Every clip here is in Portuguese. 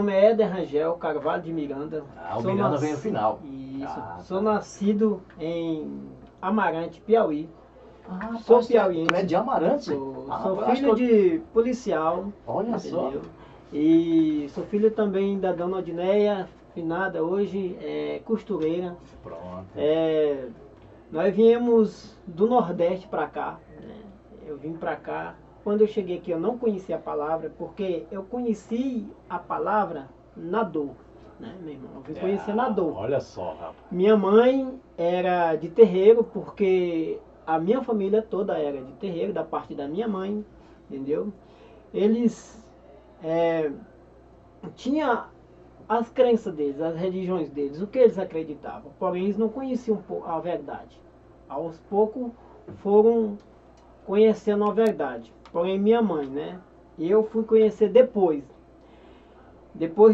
Meu nome é Éder Rangel Carvalho de Miranda. O Miranda vem no final. Isso. Sou nascido em Amarante, Piauí. Sou piauiense. Tu é de Amarante? Sou filho de policial. Olha só. E sou filho também da dona Odineia, finada hoje, costureira. Pronto. Nós viemos do Nordeste para cá. Eu vim para cá. Quando eu cheguei aqui eu não conhecia a palavra, porque eu conheci a palavra na dor, né, meu irmão? Eu vim conhecer na dor. Olha só, rapaz. Minha mãe era de terreiro, porque a minha família toda era de terreiro, da parte da minha mãe, entendeu? Eles tinham as crenças deles, as religiões deles, o que eles acreditavam, porém eles não conheciam a verdade. Aos poucos foram conhecendo a verdade. Porém minha mãe, né? Eu fui conhecer depois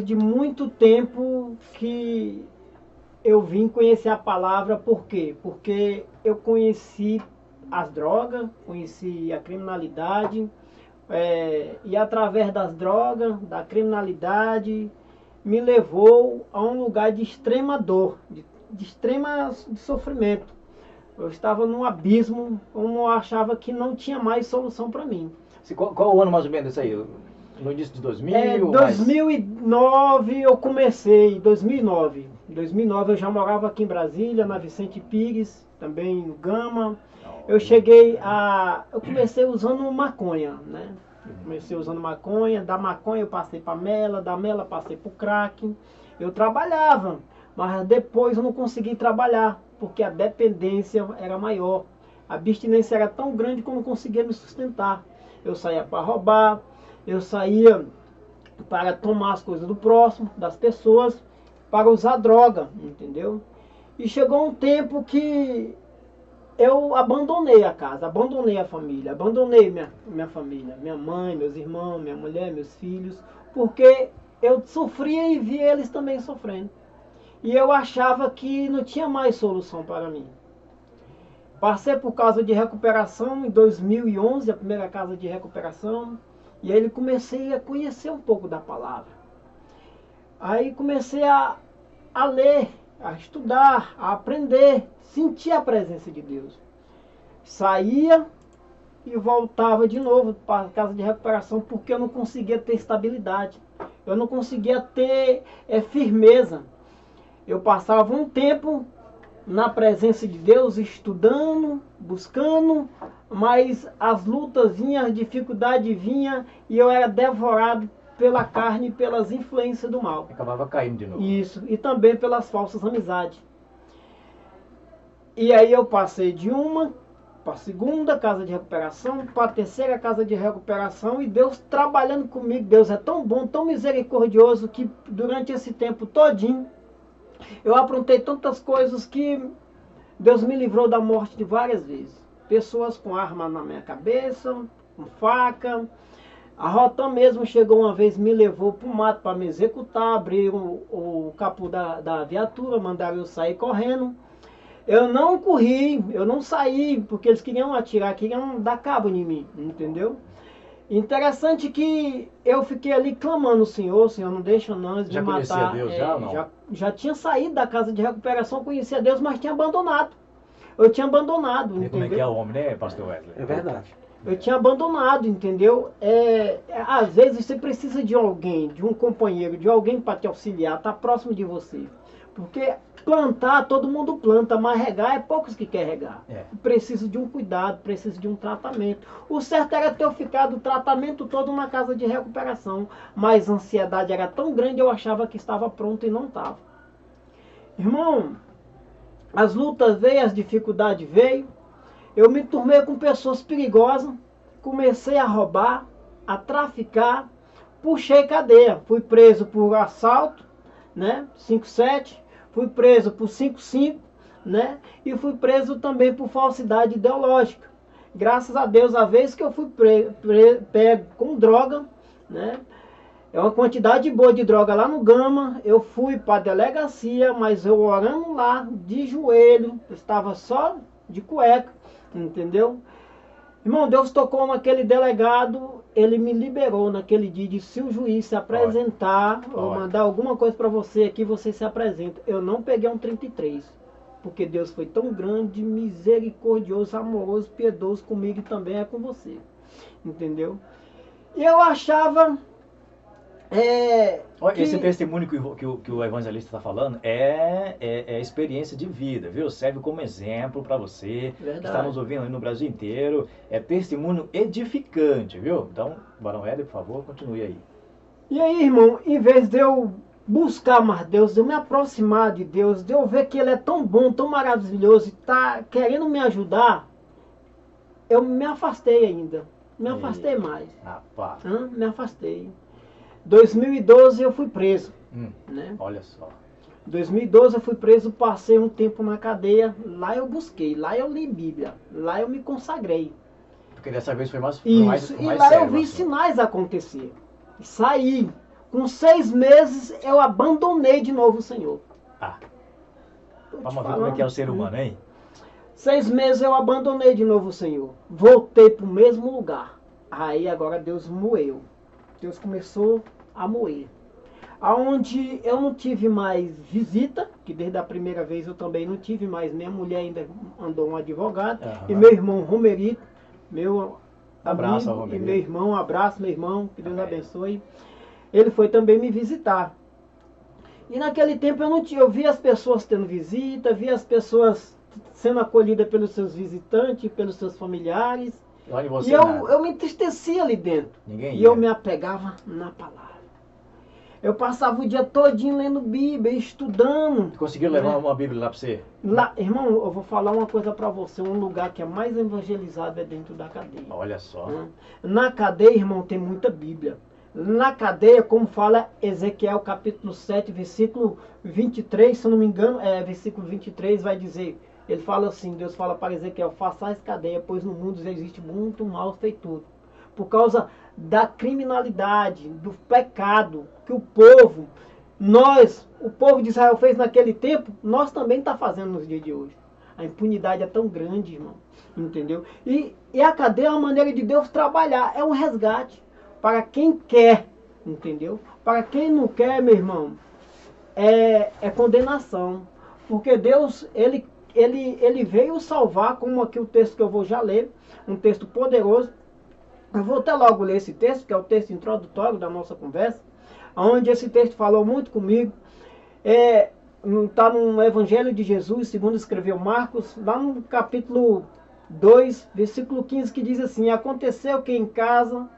de muito tempo que eu vim conhecer a palavra. Por quê? Porque eu conheci as drogas, conheci a criminalidade, e através das drogas, da criminalidade, me levou a um lugar de extrema dor, de extrema sofrimento. Eu estava num abismo, como eu achava que não tinha mais solução para mim. Qual o ano mais ou menos isso aí? No início de 2000? 2009 eu comecei, 2009. Em 2009 eu já morava aqui em Brasília, na Vicente Pires, também no Gama. Eu comecei usando maconha, né? Comecei usando maconha, da maconha eu passei para mela, da mela passei para o crack. Eu trabalhava, mas depois eu não consegui trabalhar, porque a dependência era maior. A abstinência era tão grande que eu não conseguia me sustentar. Eu saía para roubar, eu saía para tomar as coisas do próximo, das pessoas, para usar droga, entendeu? E chegou um tempo que eu abandonei a casa, abandonei a família, abandonei minha família, minha mãe, meus irmãos, minha mulher, meus filhos, porque eu sofria e via eles também sofrendo. E eu achava que não tinha mais solução para mim. Passei por casa de recuperação em 2011, a primeira casa de recuperação, e aí comecei a conhecer um pouco da palavra. Aí comecei a ler, a estudar, a aprender, sentir a presença de Deus. Saía e voltava de novo para a casa de recuperação, porque eu não conseguia ter estabilidade, eu não conseguia ter firmeza. Eu passava um tempo na presença de Deus, estudando, buscando, mas as lutas vinham, as dificuldades vinham e eu era devorado pela carne e pelas influências do mal. Acabava caindo de novo. Isso, e também pelas falsas amizades. E aí eu passei de uma para a segunda casa de recuperação, para a terceira casa de recuperação, e Deus trabalhando comigo. Deus é tão bom, tão misericordioso, que durante esse tempo todinho eu aprontei tantas coisas que Deus me livrou da morte de várias vezes. Pessoas com arma na minha cabeça, com faca. A Rotan mesmo chegou uma vez, me levou para o mato para me executar, abriram o capô da viatura, mandaram eu sair correndo. Eu não corri, eu não saí, porque eles queriam atirar, queriam dar cabo em mim, entendeu? Interessante que eu fiquei ali clamando o Senhor não deixa não eles me matar. Já conhecia Deus já ou não? Já tinha saído da casa de recuperação, conhecia Deus, mas tinha abandonado. Eu tinha abandonado, entendeu? Como é que é o homem, né, pastor Wesley? É verdade. Eu tinha abandonado, entendeu? Às vezes você precisa de alguém, de um companheiro, de alguém para te auxiliar, tá próximo de você. Porque plantar, todo mundo planta, mas regar é poucos que quer regar. Precisa de um cuidado, precisa de um tratamento. O certo era ter eu ficado o tratamento todo na casa de recuperação, mas a ansiedade era tão grande, eu achava que estava pronto e não estava. Irmão, as lutas veio, as dificuldades veio, eu me turmei com pessoas perigosas, comecei a roubar, a traficar, puxei cadeia, fui preso por assalto, né, 5-7, fui preso por 5-5, né, e fui preso também por falsidade ideológica. Graças a Deus, a vez que eu fui pego com droga, né, é uma quantidade boa de droga lá no Gama, eu fui para a delegacia, mas eu orando lá, de joelho, eu estava só de cueca, entendeu? Irmão, Deus tocou naquele delegado, ele me liberou naquele dia, disse, se o juiz se apresentar, ou mandar alguma coisa para você aqui, você se apresenta. Eu não peguei um 33, porque Deus foi tão grande, misericordioso, amoroso, piedoso comigo e também é com você. Entendeu? E eu achava... Esse testemunho que o evangelista está falando é experiência de vida, viu? Serve como exemplo para você que está nos ouvindo aí no Brasil inteiro. É testemunho edificante, viu? Então, Barão Éder, por favor, continue aí. E aí, irmão, em vez de eu buscar mais Deus, de eu me aproximar de Deus, de eu ver que Ele é tão bom, tão maravilhoso e está querendo me ajudar, eu me afastei ainda. Me afastei mais. Rapaz. Me afastei. 2012 eu fui preso. Né? Olha só. 2012 eu fui preso, passei um tempo na cadeia. Lá eu busquei, lá eu li Bíblia, lá eu me consagrei. Porque dessa vez foi mais Isso, mais e lá sério, eu vi sinais acontecer. Saí. Com 6 meses eu abandonei de novo o Senhor. Vamos ver como é que é o ser humano, hein? 6 meses eu abandonei de novo o Senhor. Voltei para o mesmo lugar. Aí agora Deus moeu. Deus começou a moer. Aonde eu não tive mais visita, que desde a primeira vez eu também não tive mais, minha mulher ainda andou um advogado, e meu irmão Romerito, meu abraço amigo, ao Romerito. e meu irmão, abraço meu irmão, que Deus abençoe. Ele foi também me visitar. E naquele tempo eu via as pessoas tendo visita, via as pessoas sendo acolhidas pelos seus visitantes, pelos seus familiares. E eu me entristecia ali dentro. E eu me apegava na palavra. Eu passava o dia todinho lendo Bíblia, estudando. Conseguiu levar uma Bíblia lá para você? Lá, irmão, eu vou falar uma coisa para você. Um lugar que é mais evangelizado é dentro da cadeia. Olha só. Na cadeia, irmão, tem muita Bíblia. Na cadeia, como fala Ezequiel capítulo 7, versículo 23, se eu não me engano, versículo 23 vai dizer... Ele fala assim, Deus fala para Ezequiel, façais cadeia, pois no mundo existe muito mal feito. Por causa da criminalidade, do pecado que o povo de Israel fez naquele tempo, nós também está fazendo nos dias de hoje. A impunidade é tão grande, irmão, entendeu? E a cadeia é uma maneira de Deus trabalhar, é um resgate para quem quer, entendeu? Para quem não quer, meu irmão, é condenação. Porque Deus, ele veio salvar, como aqui o texto que eu vou já ler, um texto poderoso. Eu vou até logo ler esse texto, que é o texto introdutório da nossa conversa, onde esse texto falou muito comigo. Está no Evangelho de Jesus, segundo escreveu Marcos, lá no capítulo 2, versículo 15, que diz assim: aconteceu que em casa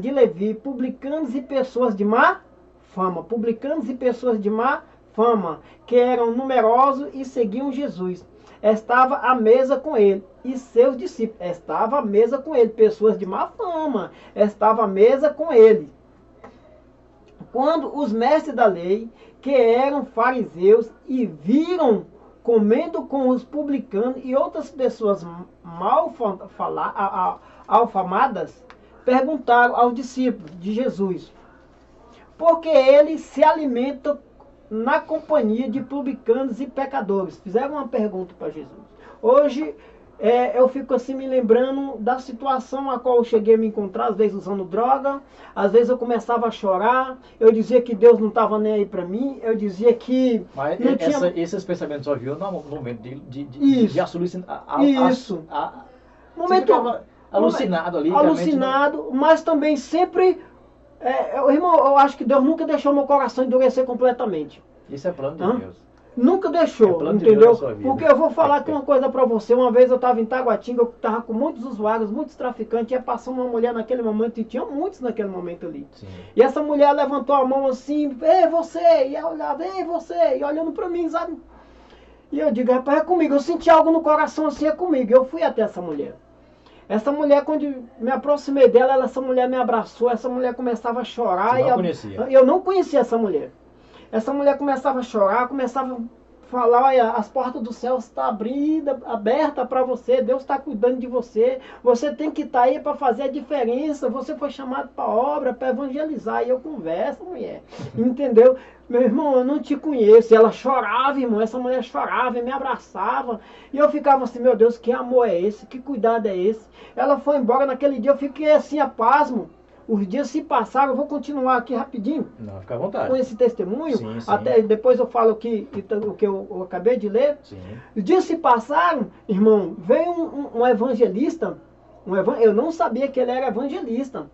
de Levi, publicanos e pessoas de má fama, que eram numerosos e seguiam Jesus. Estava à mesa com ele e seus discípulos. Estava à mesa com ele, pessoas de má fama. Estava à mesa com ele. Quando os mestres da lei, que eram fariseus, e viram comendo com os publicanos e outras pessoas mal alfamadas, perguntaram aos discípulos de Jesus: por que ele se alimenta na companhia de publicanos e pecadores? Fizeram uma pergunta para Jesus. Hoje eu fico assim me lembrando da situação a qual eu cheguei a me encontrar, às vezes usando droga, às vezes eu começava a chorar, eu dizia que Deus não estava nem aí para mim, eu dizia que... Mas não tinha... esses pensamentos só viu no momento de Isso. Momento alucinado ali. Alucinado, mas também sempre... irmão, eu acho que Deus nunca deixou meu coração endurecer completamente. Isso é plano de Deus. Nunca deixou, entendeu? Porque eu vou falar aqui uma coisa pra você. Uma vez eu estava em Taguatinga, eu estava com muitos usuários, muitos traficantes, ia passando uma mulher naquele momento, e tinha muitos naquele momento ali. Sim. E essa mulher levantou a mão assim: ei, você! E ela olhava: ei, você! E olhando pra mim, sabe? E eu digo: rapaz, é comigo. Eu senti algo no coração assim, é comigo. Eu fui até essa mulher. Essa mulher, quando me aproximei dela, essa mulher me abraçou, essa mulher começava a chorar. Você não conhecia? Eu não conhecia essa mulher. Essa mulher começava a chorar, começava a falar: olha, as portas do céu estão abertas para você, Deus está cuidando de você, você tem que estar aí para fazer a diferença, você foi chamado para a obra, para evangelizar. E eu converso, mulher, entendeu? meu irmão, eu não te conheço. E ela chorava, irmão, essa mulher chorava e me abraçava. E eu ficava assim, meu Deus, que amor é esse? Que cuidado é esse? Ela foi embora naquele dia, eu fiquei assim, a pasmo. Os dias se passaram, eu vou continuar aqui rapidinho. Não, fica à vontade. Com esse testemunho, Sim, sim. até depois eu falo o que eu acabei de ler. Sim. Os dias se passaram, irmão, veio um evangelista, eu não sabia que ele era evangelista.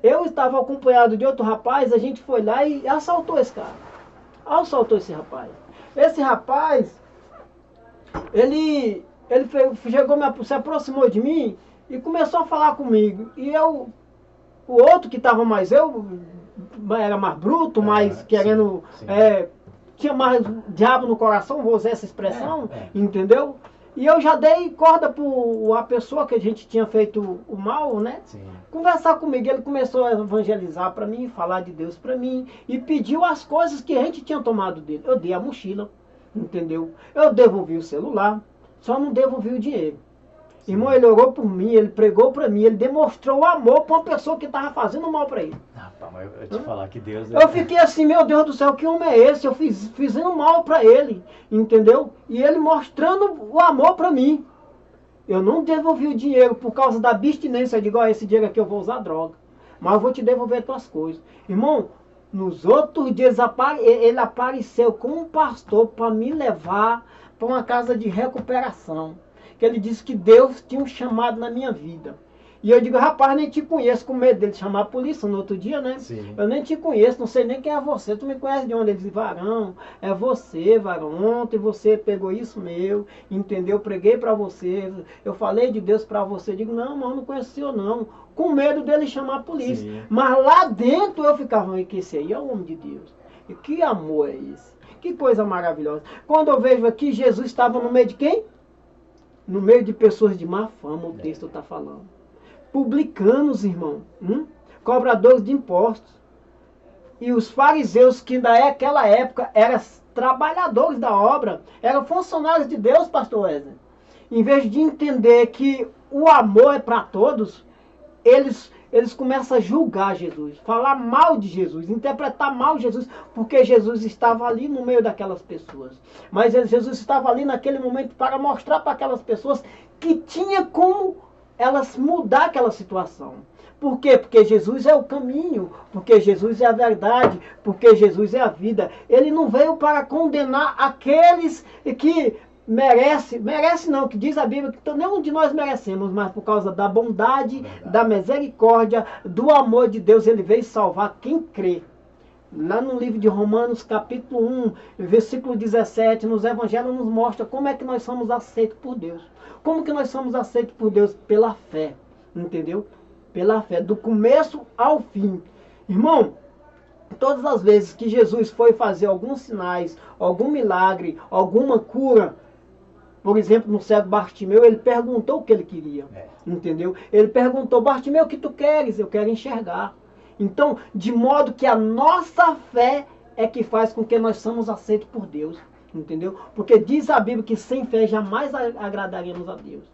Eu estava acompanhado de outro rapaz, a gente foi lá e assaltou esse cara. Assaltou esse rapaz. Esse rapaz, ele chegou, se aproximou de mim e começou a falar comigo. E eu, o outro que estava era mais bruto, mais querendo, sim. tinha mais diabo no coração, vou usar essa expressão, entendeu? E eu já dei corda para a pessoa que a gente tinha feito o mal, né? Sim. Conversar comigo. Ele começou a evangelizar para mim, falar de Deus para mim e pediu as coisas que a gente tinha tomado dele. Eu dei a mochila, entendeu? Eu devolvi o celular, só não devolvi o dinheiro. Sim. Irmão, ele orou por mim, ele pregou para mim, ele demonstrou o amor para uma pessoa que estava fazendo mal para ele. Rapaz, mas eu te falar que Deus... Eu fiquei assim, meu Deus do céu, que homem é esse? Eu fazendo mal para ele, entendeu? E ele mostrando o amor para mim. Eu não devolvi o dinheiro por causa da abstinência. Eu digo, ó, esse dinheiro aqui eu vou usar droga. Mas eu vou te devolver as tuas coisas. Irmão, nos outros dias ele apareceu com um pastor para me levar para uma casa de recuperação. Que ele disse que Deus tinha um chamado na minha vida. E eu digo, rapaz, nem te conheço, com medo dele chamar a polícia no outro dia, né? Sim. Eu nem te conheço, não sei nem quem é você. Tu me conhece de onde? Ele disse, varão, é você, varão. Ontem você pegou isso meu, entendeu? Eu preguei pra você, eu falei de Deus pra você. Eu digo, não, mas eu não conheço o senhor, não. Com medo dele chamar a polícia. Sim. Mas lá dentro eu ficava, que esse aí é o homem de Deus. E que amor é esse? Que coisa maravilhosa. Quando eu vejo aqui, Jesus estava no meio de quem? No meio de pessoas de má fama, o texto está falando. Publicanos, irmão, cobradores de impostos. E os fariseus, que naquela época eram trabalhadores da obra, eram funcionários de Deus, pastor Wesley. Em vez de entender que o amor é para todos, eles começam a julgar Jesus, falar mal de Jesus, interpretar mal Jesus, porque Jesus estava ali no meio daquelas pessoas. Mas Jesus estava ali naquele momento para mostrar para aquelas pessoas que tinha como elas mudar aquela situação. Por quê? Porque Jesus é o caminho, porque Jesus é a verdade, porque Jesus é a vida. Ele não veio para condenar aqueles que merece não, que diz a Bíblia que nenhum de nós merecemos, mas por causa da bondade, da misericórdia, do amor de Deus, ele veio salvar quem crê. Lá no livro de Romanos, capítulo 1, versículo 17, nos evangelhos nos mostra como é que nós somos aceitos por Deus. Como que nós somos aceitos por Deus? Pela fé, entendeu? Pela fé, do começo ao fim. Irmão, todas as vezes que Jesus foi fazer alguns sinais, algum milagre, alguma cura, por exemplo, no cego Bartimeu, ele perguntou o que ele queria, entendeu? Ele perguntou, Bartimeu, o que tu queres? Eu quero enxergar. Então, de modo que a nossa fé é que faz com que nós somos aceitos por Deus, entendeu? Porque diz a Bíblia que sem fé jamais agradaríamos a Deus.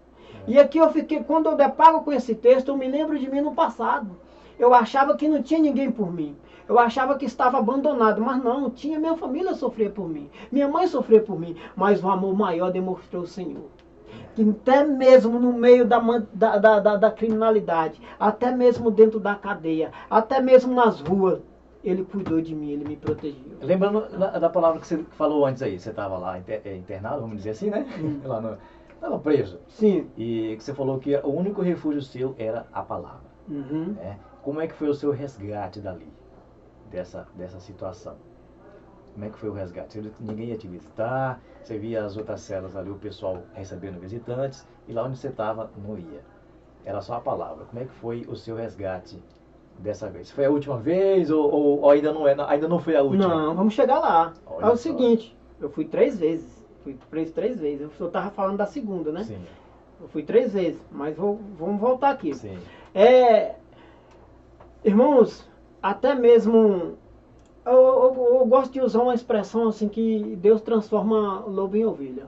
E aqui eu fiquei, quando eu deparo com esse texto, eu me lembro de mim no passado. Eu achava que não tinha ninguém por mim. Eu achava que estava abandonado, mas não, tinha, minha família sofria por mim, minha mãe sofria por mim, mas o amor maior demonstrou o Senhor. Que até mesmo no meio da criminalidade, até mesmo dentro da cadeia, até mesmo nas ruas, ele cuidou de mim, ele me protegeu. Lembrando da palavra que você falou antes aí, você estava lá internado, vamos dizer assim, né? Estava preso. Sim. E que você falou que o único refúgio seu era a palavra. Né? Como é que foi o seu resgate dali, dessa situação? Como é que foi o resgate? Ninguém ia te visitar, você via as outras celas ali, o pessoal recebendo visitantes, e lá onde você estava não ia. Era só a palavra. Como é que foi o seu resgate dessa vez? Foi a última vez ou ainda não é? Ainda não foi a última? Não, vamos chegar lá. Olha é o só. seguinte, eu fui 3 vezes. Fui preso 3 vezes. Eu estava falando da segunda, né? Sim. Eu fui 3 vezes, mas vamos voltar aqui. Sim. Irmãos, até mesmo... Eu gosto de usar uma expressão assim que Deus transforma lobo em ovelha.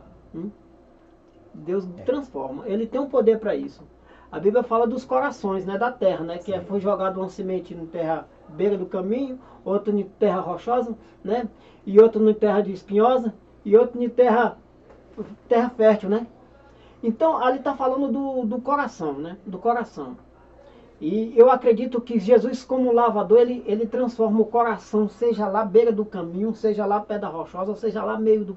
Deus transforma. Ele tem um poder para isso. A Bíblia fala dos corações, né, da terra, né, que foi jogado uma semente em terra beira do caminho, outro em terra rochosa, né? E outro em terra de espinhosa, e outro em terra fértil, né? Então, ali está falando do coração, né? Do coração. E eu acredito que Jesus, como lavador, ele transforma o coração, seja lá beira do caminho, seja lá pedra rochosa, seja lá meio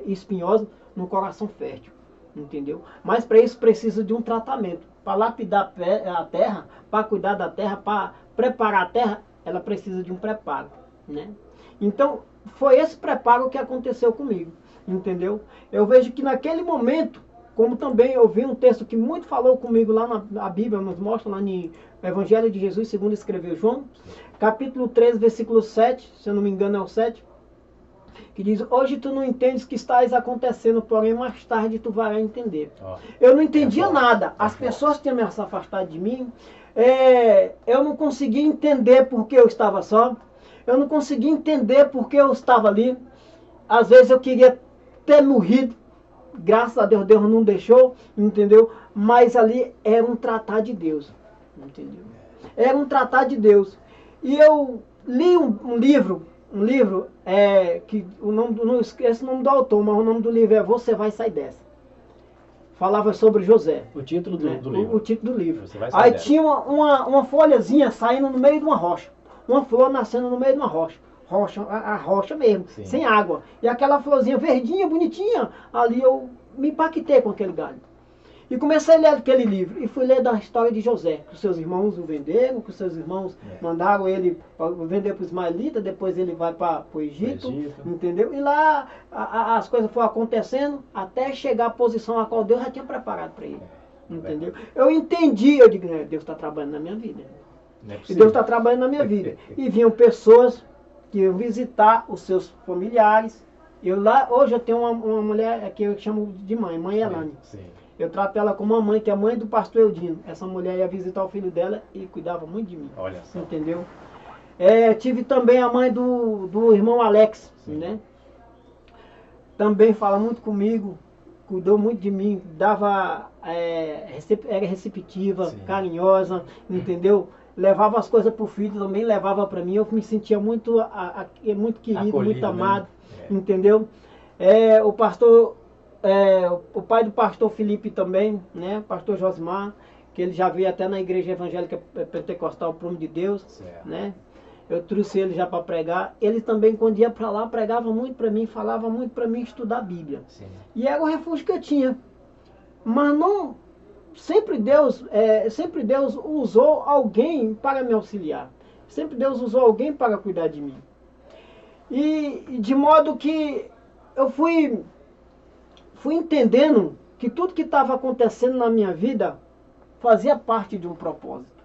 espinhosa, no coração fértil. Entendeu? Mas para isso precisa de um tratamento. Para lapidar a terra, para cuidar da terra, para preparar a terra, ela precisa de um preparo, né? Então, foi esse preparo que aconteceu comigo. Entendeu? Eu vejo que naquele momento, como também eu vi um texto que muito falou comigo lá na Bíblia, nos mostra lá no Evangelho de Jesus, segundo escreveu João, capítulo 13, versículo 7, se eu não me engano é o 7, que diz, hoje tu não entendes o que estás acontecendo, porém mais tarde tu vai entender. Eu não entendia nada, as pessoas tinham me afastado de mim, eu não conseguia entender por que eu estava só, eu não conseguia entender por que eu estava ali, às vezes eu queria ter morrido, graças a Deus, Deus não deixou, entendeu? Mas ali era um tratar de Deus, entendeu? Era um tratar de Deus. E eu li um livro, que não esqueço o nome do autor, mas o nome do livro é Você Vai Sair Dessa. Falava sobre José. O título do livro. O título do livro. Você vai sair Aí dessa. tinha uma folhazinha saindo no meio de uma rocha. Uma flor nascendo no meio de uma rocha. A rocha mesmo, sim, sem água. E aquela florzinha verdinha, bonitinha, ali eu me impactei com aquele galho. E comecei a ler aquele livro. E fui ler da história de José. Que os seus irmãos o venderam, que os seus irmãos mandaram ele vender para os ismaelitas, depois ele vai para o Egito, entendeu? E lá as coisas foram acontecendo até chegar à posição a qual Deus já tinha preparado para ele. Entendeu? Eu entendi, eu digo, Deus está trabalhando na minha vida. E Deus está trabalhando na minha vida. E vinham pessoas que iam visitar os seus familiares. Hoje eu tenho uma mulher que eu chamo de mãe Elane. Sim. Eu trato ela como uma mãe, que é a mãe do pastor Eudino. Essa mulher ia visitar o filho dela e cuidava muito de mim. Olha só. Entendeu? Tive também a mãe do irmão Alex, né? Também fala muito comigo, cuidou muito de mim, era receptiva, sim, carinhosa, entendeu? Levava as coisas para o filho, também levava para mim. Eu me sentia muito querido, acolhido, muito amado, né? Entendeu? O pai do pastor Felipe também, né? Pastor Josmar, que ele já veio até na igreja evangélica pentecostal Prumo de Deus, certo, né? Eu trouxe ele já para pregar. Ele também, quando ia para lá, pregava muito para mim, falava muito para mim estudar a Bíblia. Sim. E era o refúgio que eu tinha. Mas não... Sempre Deus usou alguém para me auxiliar. Sempre Deus usou alguém para cuidar de mim. E de modo que eu fui entendendo que tudo que estava acontecendo na minha vida fazia parte de um propósito.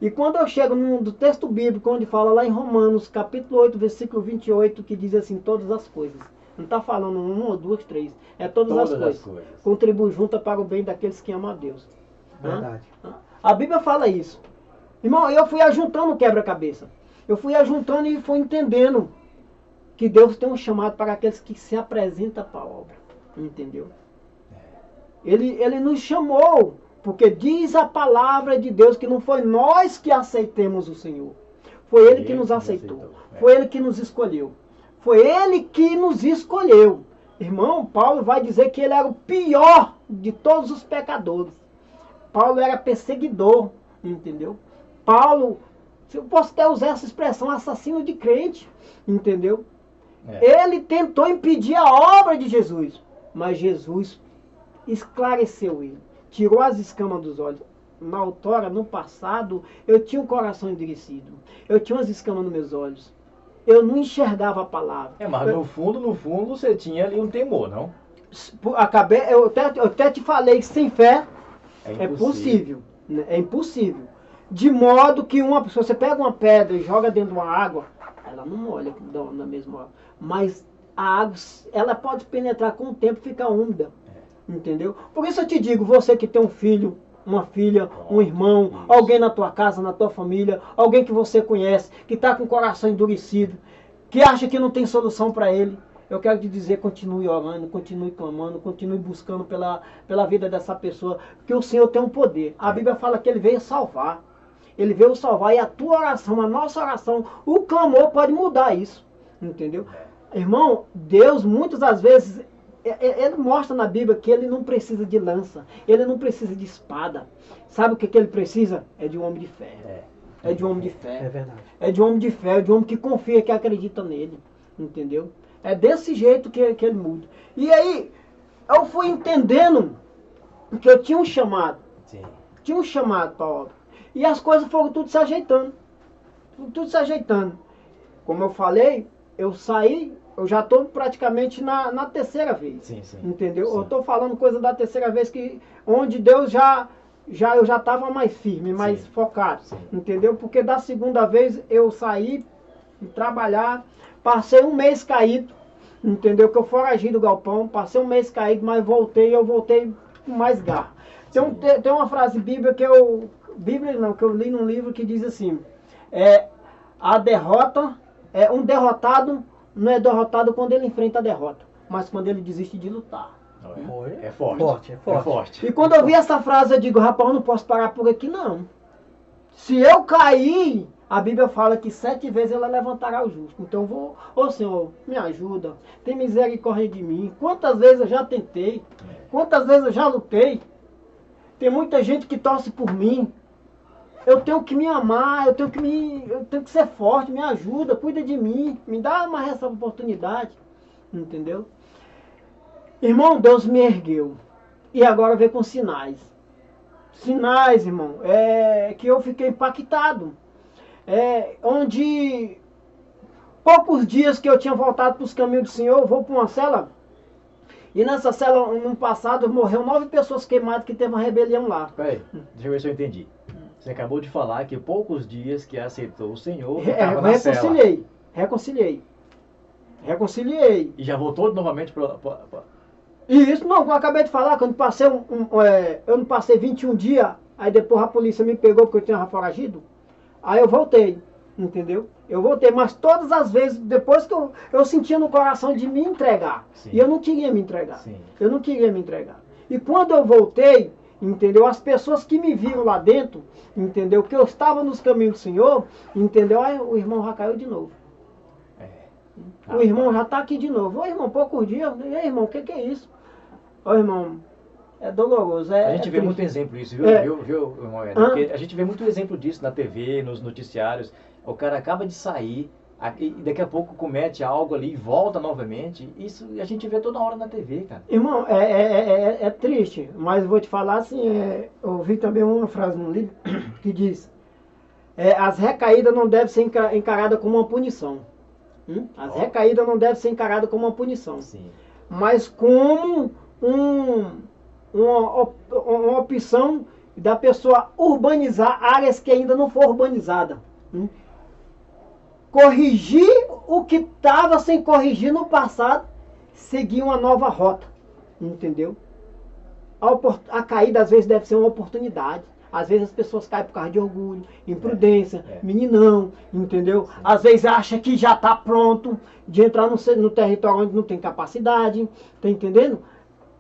E quando eu chego no texto bíblico, onde fala lá em Romanos, capítulo 8, versículo 28, que diz assim, todas as coisas. Não está falando uma ou duas, três. É todas as coisas. Contribui junto para o bem daqueles que amam a Deus. Verdade. A Bíblia fala isso. Irmão, eu fui ajuntando o quebra-cabeça. Eu fui ajuntando e fui entendendo que Deus tem um chamado para aqueles que se apresentam para a obra. Entendeu? Ele nos chamou, porque diz a palavra de Deus que não foi nós que aceitemos o Senhor. Foi Ele que nos aceitou. Foi Ele que nos escolheu. Foi Ele que nos escolheu. Irmão, Paulo vai dizer que ele era o pior de todos os pecadores. Paulo era perseguidor, entendeu? Paulo, eu posso até usar essa expressão, assassino de crente, entendeu? Ele tentou impedir a obra de Jesus, mas Jesus esclareceu ele, tirou as escamas dos olhos. Na outrora, no passado, eu tinha um coração endurecido, eu tinha umas escamas nos meus olhos, eu não enxergava a palavra. Mas no fundo, você tinha ali um temor, não? Eu até te falei que sem fé é possível. É impossível. De modo que se você pega uma pedra e joga dentro de uma água, ela não molha na mesma hora. Mas a água, ela pode penetrar com o tempo e ficar úmida. Entendeu? Por isso eu te digo, você que tem um filho, uma filha, um irmão, isso, alguém na tua casa, na tua família, alguém que você conhece, que está com o coração endurecido, que acha que não tem solução para ele, eu quero te dizer, continue orando, continue clamando, continue buscando pela vida dessa pessoa, porque o Senhor tem um poder. A Bíblia fala que Ele veio salvar. Ele veio salvar e a tua oração, a nossa oração, o clamor pode mudar isso. Entendeu? Irmão, Deus muitas das vezes, ele mostra na Bíblia que ele não precisa de lança, ele não precisa de espada. Sabe o que ele precisa? É de um homem de fé. É de um homem de fé. É verdade. É de um homem de fé, é de um homem que confia, que acredita nele. Entendeu? É desse jeito que ele muda. E aí, eu fui entendendo que eu tinha um chamado. Sim. Tinha um chamado para a obra. E as coisas foram tudo se ajeitando. Tudo se ajeitando. Como eu falei, eu saí, eu já estou praticamente na terceira vez. Sim, sim. Entendeu? Sim. Eu estou falando coisa da terceira vez onde Deus eu já estava mais firme, mais Sim. focado. Sim. Entendeu? Porque da segunda vez eu saí de trabalhar, passei um mês caído. Entendeu? Que eu foragi do galpão, passei um mês caído, mas eu voltei com mais garra. Tem uma frase bíblica que eu li num livro que diz assim, a derrota, um derrotado não é derrotado quando ele enfrenta a derrota, mas quando ele desiste de lutar. É forte. É forte. E quando eu vi essa frase, eu digo, rapaz, eu não posso parar por aqui não. Se eu cair, a Bíblia fala que 7 vezes ela levantará o justo. Então eu vou, ô Senhor, me ajuda, tem misericórdia de mim. Quantas vezes eu já tentei, quantas vezes eu já lutei. Tem muita gente que torce por mim. Eu tenho que me amar, eu tenho que ser forte, me ajuda, cuida de mim, me dá mais essa oportunidade. Entendeu? Irmão, Deus me ergueu. E agora veio com sinais. Sinais, irmão, que eu fiquei impactado. Onde poucos dias que eu tinha voltado para os caminhos do Senhor, eu vou para uma cela. E nessa cela, no passado, morreu 9 pessoas queimadas que teve uma rebelião lá. Peraí, deixa eu ver se eu entendi. Você acabou de falar que poucos dias que aceitou o Senhor, Reconciliei. E já voltou novamente para... E isso, não, eu acabei de falar, quando passei eu não passei 21 dias, aí depois a polícia me pegou porque eu tinha foragido. Aí eu voltei, entendeu? Eu voltei, mas todas as vezes, depois que eu sentia no coração de me entregar. Sim. E eu não queria me entregar. Sim. Eu não queria me entregar. E quando eu voltei, entendeu? As pessoas que me viram lá dentro, entendeu? Que eu estava nos caminhos do Senhor, entendeu? Aí o irmão já caiu de novo. O irmão já está aqui de novo. Ô irmão, poucos dias. E aí, irmão, o que é isso? Ô irmão, é doloroso. A gente vê muito exemplo disso, viu, irmão? Porque a gente vê muito exemplo disso na TV, nos noticiários. O cara acaba de sair, e daqui a pouco comete algo ali e volta novamente. Isso a gente vê toda hora na TV, cara. Irmão, é triste, mas eu vou te falar assim, eu ouvi também uma frase no livro que diz, as recaídas não devem ser encaradas como uma punição. As recaídas não devem ser encaradas como uma punição. Sim. Mas como uma opção da pessoa urbanizar áreas que ainda não foram urbanizadas. Corrigir o que estava sem corrigir no passado, seguir uma nova rota. Entendeu? A caída às vezes deve ser uma oportunidade. Às vezes as pessoas caem por causa de orgulho, imprudência, meninão, entendeu? Sim. Às vezes acha que já está pronto de entrar no território onde não tem capacidade, tá entendendo?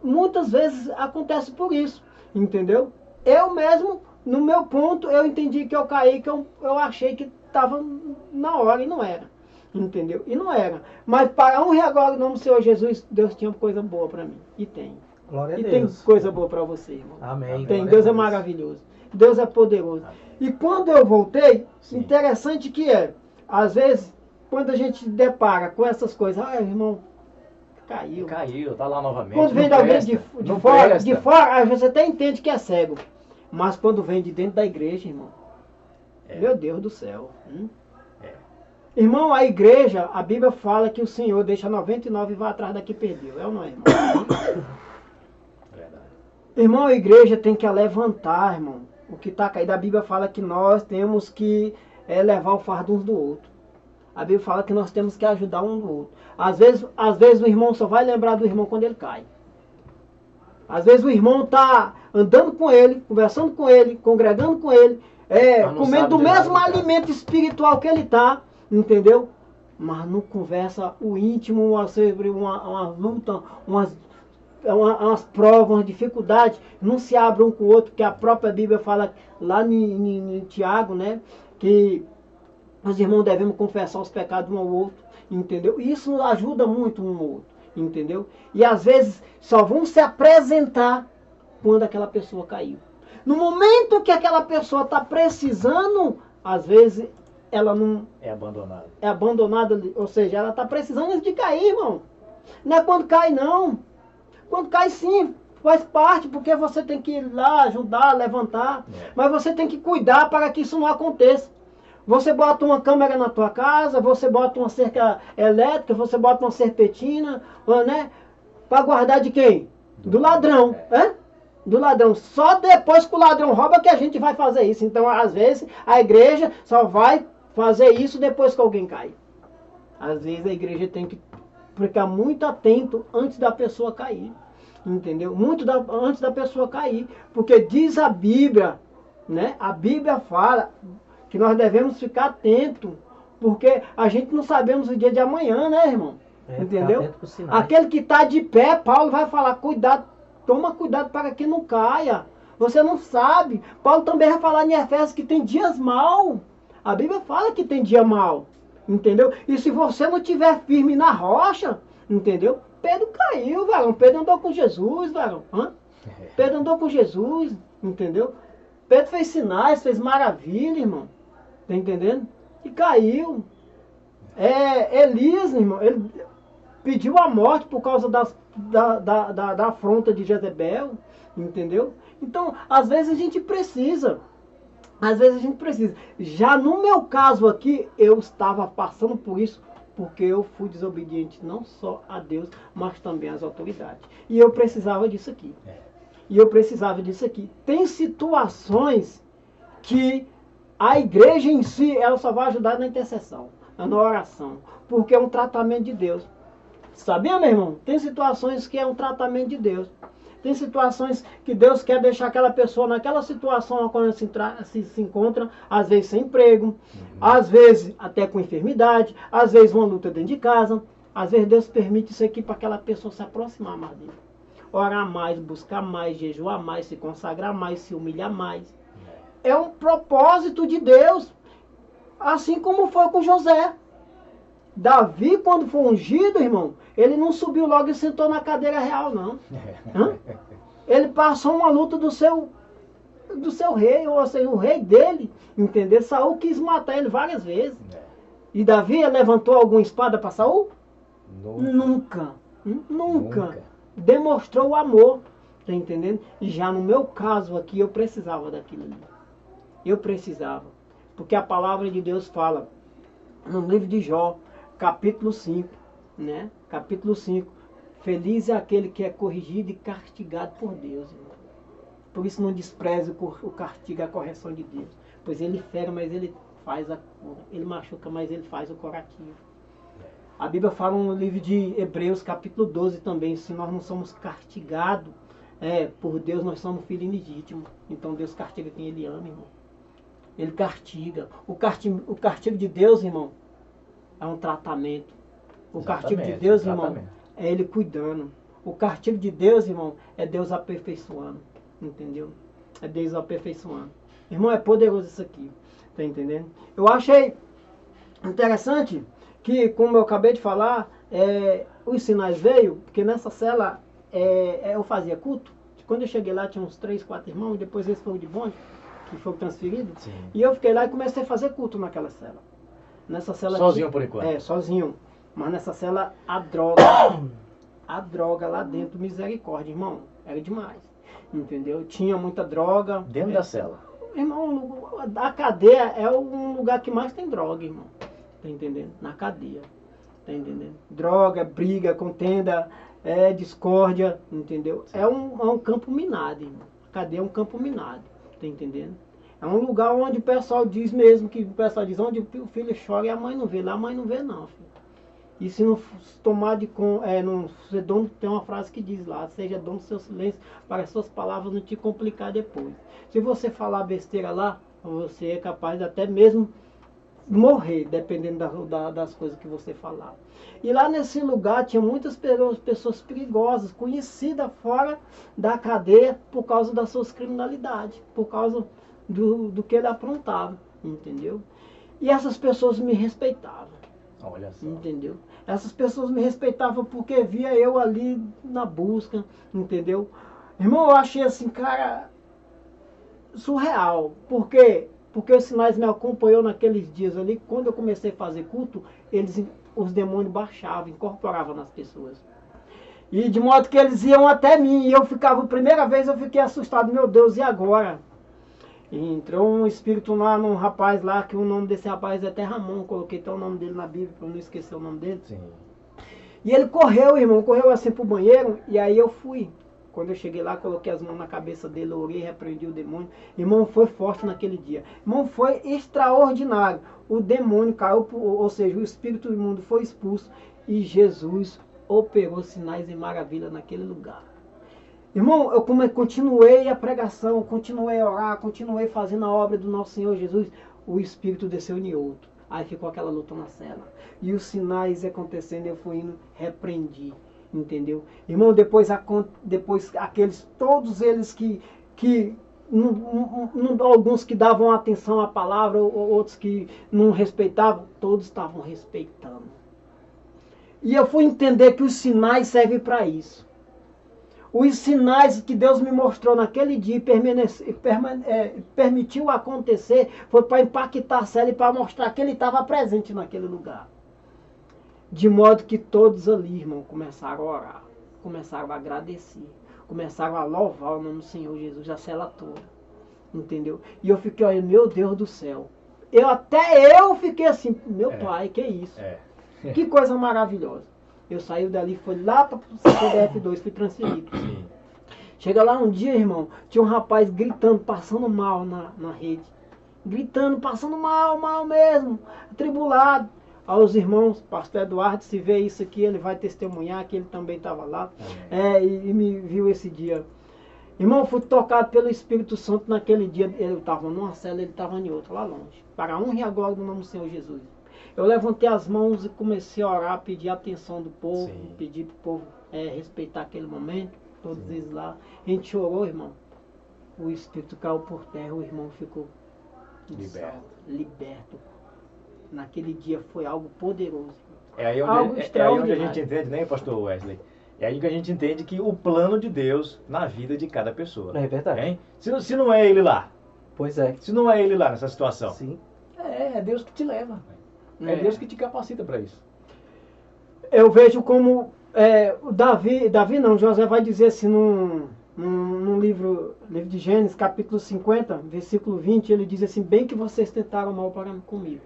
Muitas vezes acontece por isso, entendeu? Eu mesmo, no meu ponto, eu entendi que eu caí, que eu achei que estava na hora e não era, entendeu? E não era. Mas para um agora, em nome do Senhor Jesus, Deus tinha coisa boa para mim, e tem. Glória a Deus. Tem coisa boa para você, irmão. Amém. Tem. Deus é maravilhoso. Deus é poderoso. E quando eu voltei, interessante que às vezes, quando a gente depara com essas coisas, irmão, caiu, tá lá novamente. Quando vem de alguém de fora, você até entende que é cego. Mas quando vem de dentro da igreja, irmão, meu Deus do céu. Irmão, a igreja, a Bíblia fala que o Senhor deixa 99 e vai atrás da que perdeu. É ou não é, irmão? Irmão, a igreja tem que levantar, irmão. O que está caído, a Bíblia fala que nós temos que levar o fardo uns do outro. A Bíblia fala que nós temos que ajudar um do outro. Às vezes o irmão só vai lembrar do irmão quando ele cai. Às vezes o irmão está andando com ele, conversando com ele, congregando com ele, comendo do mesmo alimento espiritual que ele está, entendeu? Mas não conversa o íntimo sobre uma luta, umas provas, umas dificuldades, não se abre um com o outro, porque a própria Bíblia fala lá em Tiago, né, que os irmãos devemos confessar os pecados um ao outro, entendeu? E isso ajuda muito um ao outro, entendeu? E às vezes só vão se apresentar quando aquela pessoa caiu. No momento que aquela pessoa está precisando, às vezes ela não... É abandonada. É abandonada, ou seja, ela está precisando antes de cair, irmão. Não é quando cai, não. Quando cai, sim, faz parte, porque você tem que ir lá, ajudar, levantar. Mas você tem que cuidar para que isso não aconteça. Você bota uma câmera na tua casa, você bota uma cerca elétrica, você bota uma serpentina, né? Para guardar de quem? Do ladrão, né? Do ladrão. Só depois que o ladrão rouba que a gente vai fazer isso. Então, às vezes, a igreja só vai fazer isso depois que alguém cai. Às vezes a igreja tem que ficar muito atento antes da pessoa cair. Entendeu? Antes da pessoa cair. Porque diz a Bíblia, né? A Bíblia fala que nós devemos ficar atentos. Porque a gente não sabemos o dia de amanhã, né, irmão? Entendeu? Aquele que está de pé, Paulo vai falar, cuidado, toma cuidado para que não caia. Você não sabe. Paulo também vai falar em Efésios que tem dias maus. A Bíblia fala que tem dia mau. Entendeu? E se você não estiver firme na rocha, entendeu? Pedro caiu, varão. Pedro andou com Jesus, varão. Pedro andou com Jesus, entendeu? Pedro fez sinais, fez maravilha, irmão. Tá entendendo? E caiu. Elias, irmão, ele pediu a morte por causa da afronta de Jezebel, entendeu? Então, às vezes a gente precisa. Às vezes a gente precisa. Já no meu caso aqui, eu estava passando por isso porque eu fui desobediente não só a Deus, mas também às autoridades. E eu precisava disso aqui. E eu precisava disso aqui. Tem situações que a igreja em si, ela só vai ajudar na intercessão, na oração, porque é um tratamento de Deus. Sabia, meu irmão? Tem situações que é um tratamento de Deus. Tem situações que Deus quer deixar aquela pessoa naquela situação quando se encontra, às vezes sem emprego, às vezes até com enfermidade, às vezes uma luta dentro de casa. Às vezes Deus permite isso aqui para aquela pessoa se aproximar mais dele. Orar mais, buscar mais, jejuar mais, se consagrar mais, se humilhar mais. É um propósito de Deus, assim como foi com José. Davi, quando foi ungido, irmão, ele não subiu logo e sentou na cadeira real, não. Ele passou uma luta do seu rei, ou seja, o rei dele, entendeu? Saul quis matar ele várias vezes. E Davi levantou alguma espada para Saul? Nunca. Demonstrou o amor, tá entendendo? E já no meu caso aqui, eu precisava daquilo ali. Eu precisava. Porque a palavra de Deus fala, no livro de Jó, capítulo 5, né? Capítulo 5. Feliz é aquele que é corrigido e castigado por Deus, irmão. Por isso não despreze o castigo e a correção de Deus. Pois ele fere, mas ele faz a cura. Ele machuca, mas ele faz o curativo. A Bíblia fala no livro de Hebreus, capítulo 12 também, se nós não somos castigados por Deus, nós somos filhos ilegítimos. Então Deus castiga quem ele ama, irmão. Ele castiga. O castigo de Deus, irmão, é um tratamento. O castigo de Deus, irmão, é ele cuidando. O castigo de Deus, irmão, é Deus aperfeiçoando. Entendeu? É Deus aperfeiçoando. Irmão, é poderoso isso aqui. Tá entendendo? Eu achei interessante que, como eu acabei de falar, os sinais veio, porque nessa cela eu fazia culto. Quando eu cheguei lá tinha uns 3, 4 irmãos, e depois eles foram de bonde, que foram transferidos. Sim. E eu fiquei lá e comecei a fazer culto naquela cela. Nessa cela sozinho por enquanto? Sozinho. Mas nessa cela a droga lá dentro, misericórdia, irmão, era demais. Entendeu? Tinha muita droga. Dentro da cela? Irmão, a cadeia é um lugar que mais tem droga, irmão. Tá entendendo? Na cadeia. Tá entendendo? Droga, briga, contenda, discórdia, entendeu? É um campo minado, irmão. A cadeia é um campo minado. Tá entendendo? É um lugar onde o pessoal diz mesmo, que o pessoal diz, onde o filho chora e a mãe não vê. Lá a mãe não vê não, filho. E se não tomar não ser dono, tem uma frase que diz lá, seja dono do seu silêncio, para as suas palavras não te complicar depois. Se você falar besteira lá, você é capaz de até mesmo morrer, dependendo das coisas que você falar. E lá nesse lugar tinha muitas pessoas perigosas, conhecidas fora da cadeia por causa das suas criminalidades, por causa do que ele aprontava, entendeu? E essas pessoas me respeitavam. Olha só. Entendeu? Essas pessoas me respeitavam porque via eu ali na busca, entendeu? Irmão, eu achei assim, cara, surreal. Por quê? Porque os sinais me acompanhou naqueles dias ali. Quando eu comecei a fazer culto, os demônios baixavam, incorporavam nas pessoas. E de modo que eles iam até mim. E eu ficava, primeira vez eu fiquei assustado. Meu Deus, e agora? E entrou um espírito lá num rapaz lá, que o nome desse rapaz é até Ramon. Coloquei até o nome dele na Bíblia para não esquecer o nome dele. Sim. E ele correu, irmão, correu assim pro banheiro. E aí eu fui. Quando eu cheguei lá, coloquei as mãos na cabeça dele, orei, repreendi o demônio. Irmão, foi forte naquele dia. Irmão, foi extraordinário. O demônio caiu, ou seja, o espírito imundo foi expulso. E Jesus operou sinais e maravilhas naquele lugar. Irmão, eu continuei a pregação, continuei a orar, continuei fazendo a obra do nosso Senhor Jesus. O espírito desceu em outro. Aí ficou aquela luta na cela. E os sinais acontecendo, eu fui indo, repreendi. Entendeu? Irmão, depois aqueles, todos eles alguns que davam atenção à palavra, outros que não respeitavam, todos estavam respeitando. E eu fui entender que os sinais servem para isso. Os sinais que Deus me mostrou naquele dia e permitiu acontecer foi para impactar a cela e para mostrar que ele estava presente naquele lugar. De modo que todos ali, irmão, começaram a orar, começaram a agradecer, começaram a louvar o nome do Senhor Jesus, a cela toda, entendeu? E eu fiquei, olha, meu Deus do céu, até eu fiquei assim, meu pai, que isso? Que coisa maravilhosa. Eu saí dali, fui lá para o CDF2, fui transferido. Sim. Chega lá um dia, irmão, tinha um rapaz gritando, passando mal na rede, gritando, passando mal mesmo, atribulado. Aos irmãos, pastor Eduardo, se vê isso aqui, ele vai testemunhar que ele também estava lá. E me viu esse dia. Irmão, fui tocado pelo Espírito Santo naquele dia. Eu estava numa cela, ele estava em outra, lá longe. Para a honra e a glória do nome do Senhor Jesus. Eu levantei as mãos e comecei a orar, pedir a atenção do povo, pedir para o povo respeitar aquele momento. Todos eles lá. A gente orou, irmão. O Espírito caiu por terra, o irmão ficou liberto. Naquele dia foi algo poderoso. É aí onde a gente entende, né, pastor Wesley? É aí que a gente entende que o plano de Deus na vida de cada pessoa. É verdade. Hein? Se não é ele lá. Pois é. Se não é ele lá nessa situação. Sim. É Deus que te leva. É Deus que te capacita para isso. Eu vejo como José vai dizer assim num livro de Gênesis, capítulo 50, versículo 20, ele diz assim, bem que vocês tentaram mal para comigo.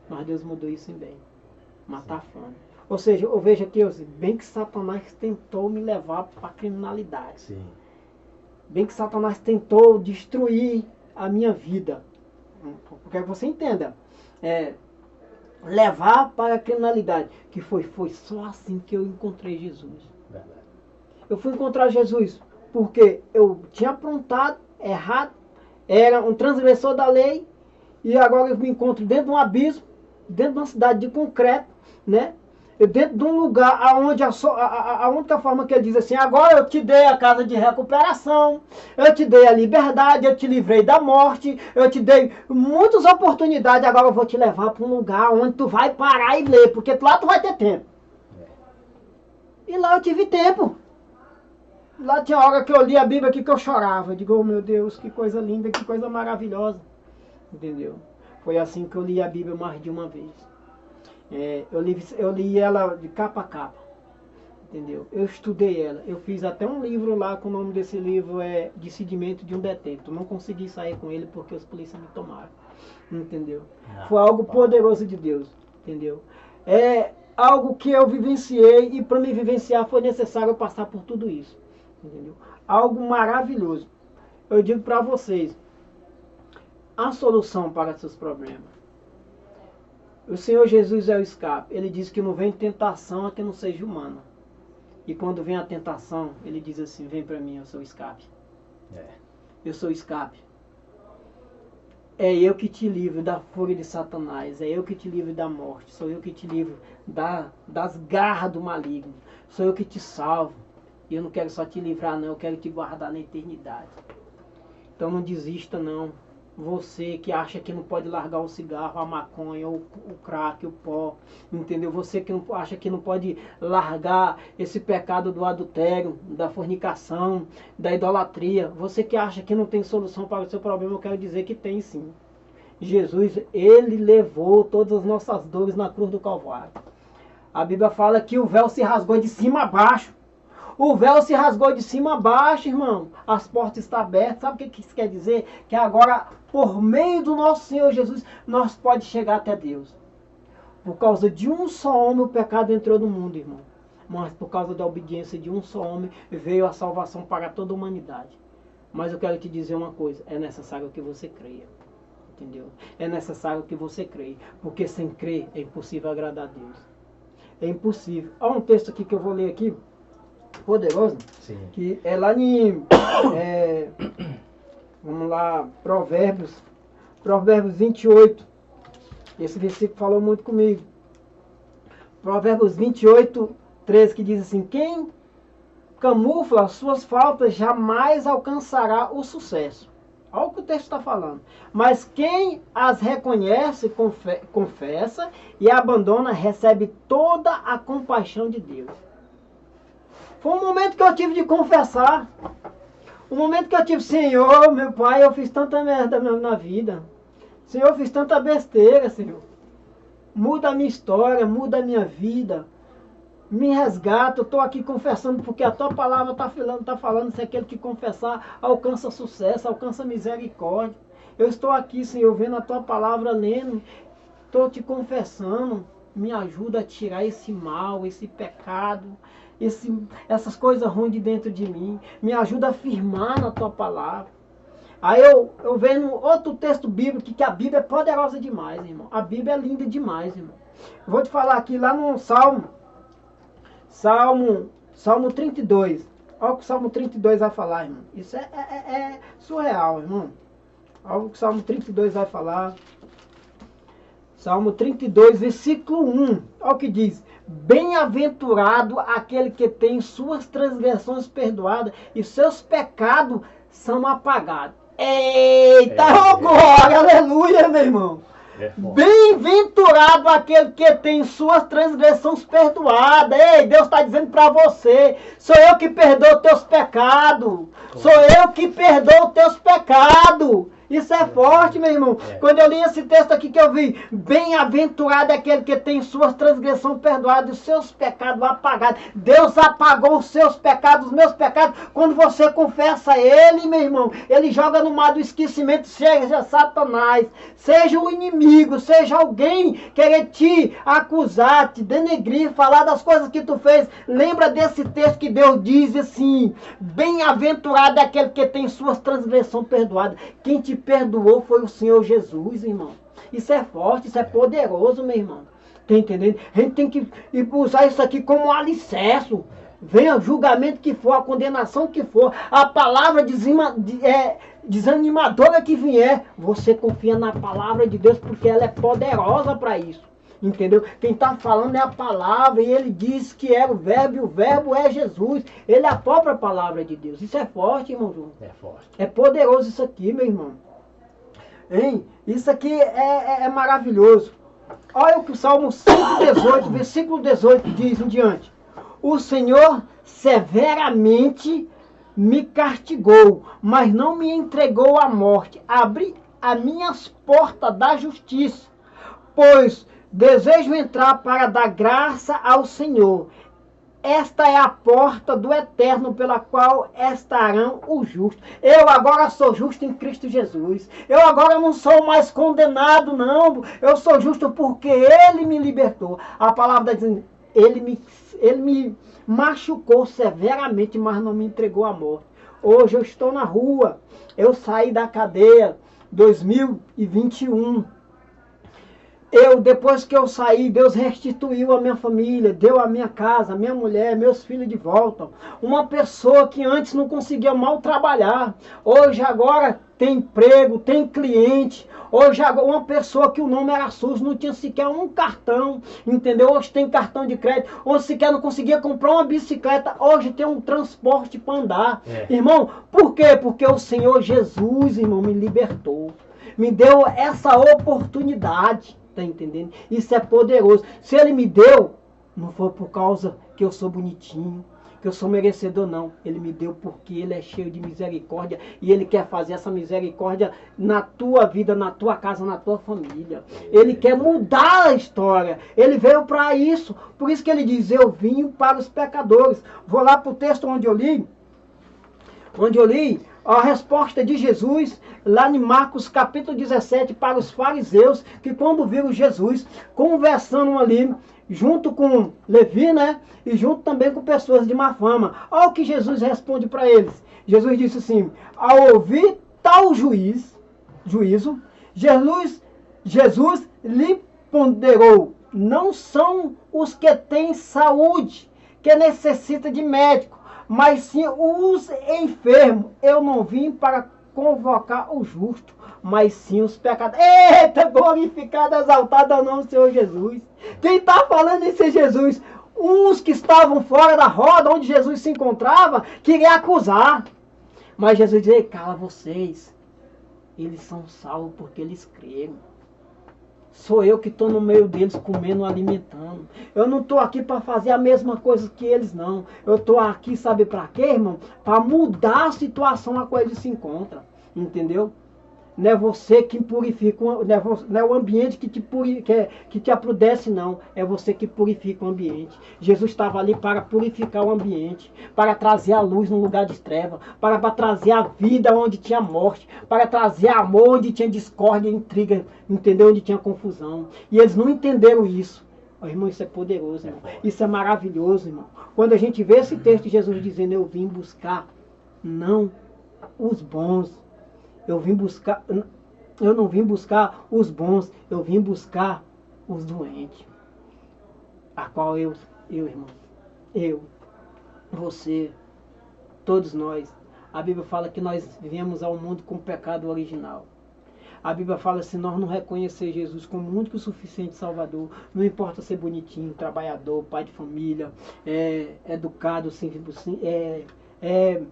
Mas Deus mudou isso em bem. Matar a fome. Ou seja, eu vejo aqui, bem que Satanás tentou me levar para a criminalidade. Sim. Bem que Satanás tentou destruir a minha vida. Porque você entenda. Levar para a criminalidade. Que foi só assim que eu encontrei Jesus. Verdade. Eu fui encontrar Jesus porque eu tinha aprontado errado, era um transgressor da lei, e agora eu me encontro dentro de um abismo, dentro de uma cidade de concreto, né? Dentro de um lugar onde a única forma que ele diz assim, agora eu te dei a casa de recuperação, eu te dei a liberdade, eu te livrei da morte, eu te dei muitas oportunidades, agora eu vou te levar para um lugar onde tu vai parar e ler, porque lá tu vai ter tempo. E lá eu tive tempo. Lá tinha hora que eu li a Bíblia aqui que eu chorava. Eu digo, oh meu Deus, que coisa linda, que coisa maravilhosa. Entendeu? Foi assim que eu li a Bíblia mais de uma vez. Eu li ela de capa a capa. Entendeu? Eu estudei ela. Eu fiz até um livro lá, com o nome desse livro é Discernimento de um Detento. Não consegui sair com ele porque os polícias me tomaram. Entendeu? Foi algo poderoso de Deus. Entendeu? É algo que eu vivenciei e para me vivenciar foi necessário eu passar por tudo isso. Entendeu? Algo maravilhoso. Eu digo para vocês, a solução para seus problemas. O Senhor Jesus é o escape. Ele diz que não vem tentação a que não seja humana. E quando vem a tentação, ele diz assim, vem para mim, eu sou o escape. Eu sou o escape. É eu que te livro da fúria de Satanás, é eu que te livro da morte, sou eu que te livro das garras do maligno, sou eu que te salvo. E eu não quero só te livrar não, eu quero te guardar na eternidade. Então não desista não. Você que acha que não pode largar o cigarro, a maconha, o crack, o pó, entendeu? Você que acha que não pode largar esse pecado do adultério, da fornicação, da idolatria. Você que acha que não tem solução para o seu problema, eu quero dizer que tem sim. Jesus, ele levou todas as nossas dores na cruz do Calvário. A Bíblia fala que o véu se rasgou de cima a baixo. O véu se rasgou de cima a baixo, irmão. As portas estão abertas. Sabe o que isso quer dizer? Que agora, por meio do nosso Senhor Jesus, nós podemos chegar até Deus. Por causa de um só homem, o pecado entrou no mundo, irmão. Mas por causa da obediência de um só homem, veio a salvação para toda a humanidade. Mas eu quero te dizer uma coisa. É necessário que você creia. Entendeu? É necessário que você creia. Porque sem crer é impossível agradar a Deus. É impossível. Há um texto aqui que eu vou ler aqui. Poderoso, sim. Que é lá em vamos lá, Provérbios 28. Esse versículo falou muito comigo. Provérbios 28, 13, que diz assim: quem camufla as suas faltas jamais alcançará o sucesso. Olha o que o texto está falando. Mas quem as reconhece, confessa e abandona, recebe toda a compaixão de Deus. Foi um momento que eu tive de confessar. Um momento que eu tive, Senhor, meu Pai, eu fiz tanta merda na vida. Senhor, eu fiz tanta besteira, Senhor. Muda a minha história, muda a minha vida. Me resgata, eu estou aqui confessando porque a tua palavra está falando se aquele que confessar alcança sucesso, alcança misericórdia. Eu estou aqui, Senhor, vendo a tua palavra, lendo. Estou te confessando. Me ajuda a tirar esse mal, esse pecado. Essas coisas ruins de dentro de mim. Me ajuda a firmar na tua palavra. Aí eu vejo outro texto bíblico, que a Bíblia é poderosa demais, irmão. A Bíblia é linda demais, irmão. Eu vou te falar aqui, lá no Salmo 32. Olha o que o Salmo 32 vai falar, irmão. Isso é surreal, irmão. Olha o que o Salmo 32 vai falar. Salmo 32, versículo 1. Olha o que diz. Bem-aventurado aquele que tem suas transgressões perdoadas e seus pecados são apagados. Eita, glória, aleluia, meu irmão. Bem-aventurado aquele que tem suas transgressões perdoadas. Ei, Deus está dizendo para você: sou eu que perdoo teus pecados. Sou eu que perdoo teus pecados. Isso é forte, meu irmão. Quando eu li esse texto aqui que eu vi, bem-aventurado é aquele que tem suas transgressões perdoadas e os seus pecados apagados. Deus apagou os seus pecados, os meus pecados. Quando você confessa Ele, meu irmão, Ele joga no mar do esquecimento, seja Satanás, seja o inimigo, seja alguém querer te acusar, te denegrir, falar das coisas que tu fez. Lembra desse texto que Deus diz assim: bem-aventurado é aquele que tem suas transgressões perdoadas. Quem te perdoou foi o Senhor Jesus, irmão. Isso é forte, isso é poderoso, meu irmão. Tá entendendo? A gente tem que usar isso aqui como um alicerce. Venha o julgamento que for, a condenação que for, a palavra desanimadora que vier, você confia na palavra de Deus, porque ela é poderosa para isso. Entendeu? Quem está falando é a palavra, e ele diz que é o verbo, e o verbo é Jesus. Ele é a própria palavra de Deus. Isso é forte, irmão João. É forte. É poderoso isso aqui, meu irmão. Hein? Isso aqui é maravilhoso. Olha o que o Salmo 118, versículo 18 diz em diante. O Senhor severamente me castigou, mas não me entregou à morte. Abri as minhas portas da justiça, pois desejo entrar para dar graça ao Senhor. Esta é a porta do eterno pela qual estarão os justos. Eu agora sou justo em Cristo Jesus. Eu agora não sou mais condenado, não. Eu sou justo porque Ele me libertou. A palavra diz, Ele me machucou severamente, mas não me entregou à morte. Hoje eu estou na rua. Eu saí da cadeia 2021. Depois que eu saí, Deus restituiu a minha família, deu a minha casa, a minha mulher, meus filhos de volta. Uma pessoa que antes não conseguia mal trabalhar, hoje agora tem emprego, tem cliente. Hoje uma pessoa que o nome era SUS não tinha sequer um cartão, entendeu? Hoje tem cartão de crédito, hoje sequer não conseguia comprar uma bicicleta, hoje tem um transporte para andar. Irmão, por quê? Porque o Senhor Jesus, irmão, me libertou. Me deu essa oportunidade, tá entendendo? Isso é poderoso. Se Ele me deu, não foi por causa que eu sou bonitinho, que eu sou merecedor, não. Ele me deu porque Ele é cheio de misericórdia e Ele quer fazer essa misericórdia na tua vida, na tua casa, na tua família. Ele quer mudar a história. Ele veio para isso. Por isso que Ele diz, eu vim para os pecadores. Vou lá para o texto onde eu li a resposta de Jesus, lá em Marcos capítulo 17, para os fariseus, que quando viram Jesus conversando ali, junto com Levi, né? E junto também com pessoas de má fama. Olha o que Jesus responde para eles. Jesus disse assim, ao ouvir tal juízo, Jesus lhe ponderou, não são os que têm saúde, que necessita de médico, mas sim os enfermos. Eu não vim para convocar o justo, mas sim os pecadores. Eita, glorificado, exaltado é o nome do Senhor Jesus. Quem está falando isso é Jesus. Uns que estavam fora da roda, onde Jesus se encontrava, queria acusar. Mas Jesus dizia, cala vocês. Eles são salvos porque eles creram. Sou eu que estou no meio deles comendo, alimentando. Eu não estou aqui para fazer a mesma coisa que eles, não. Eu estou aqui, sabe para quê, irmão? Para mudar a situação a qual eles se encontram. Entendeu? Não é você que purifica, não é o ambiente que te aprudece, não. É você que purifica o ambiente. Jesus estava ali para purificar o ambiente, para trazer a luz no lugar de treva, para trazer a vida onde tinha morte, para trazer amor onde tinha discórdia, intriga, entendeu? Onde tinha confusão. E eles não entenderam isso. Oh, irmão, isso é poderoso, irmão. Isso é maravilhoso, irmão. Quando a gente vê esse texto de Jesus dizendo, eu vim buscar, não os bons. Eu não vim buscar os bons, eu vim buscar os doentes. A qual eu, irmão, você, todos nós. A Bíblia fala que nós viemos ao mundo com o pecado original. A Bíblia fala, se nós não reconhecer Jesus como único e suficiente Salvador, não importa ser bonitinho, trabalhador, pai de família, educado,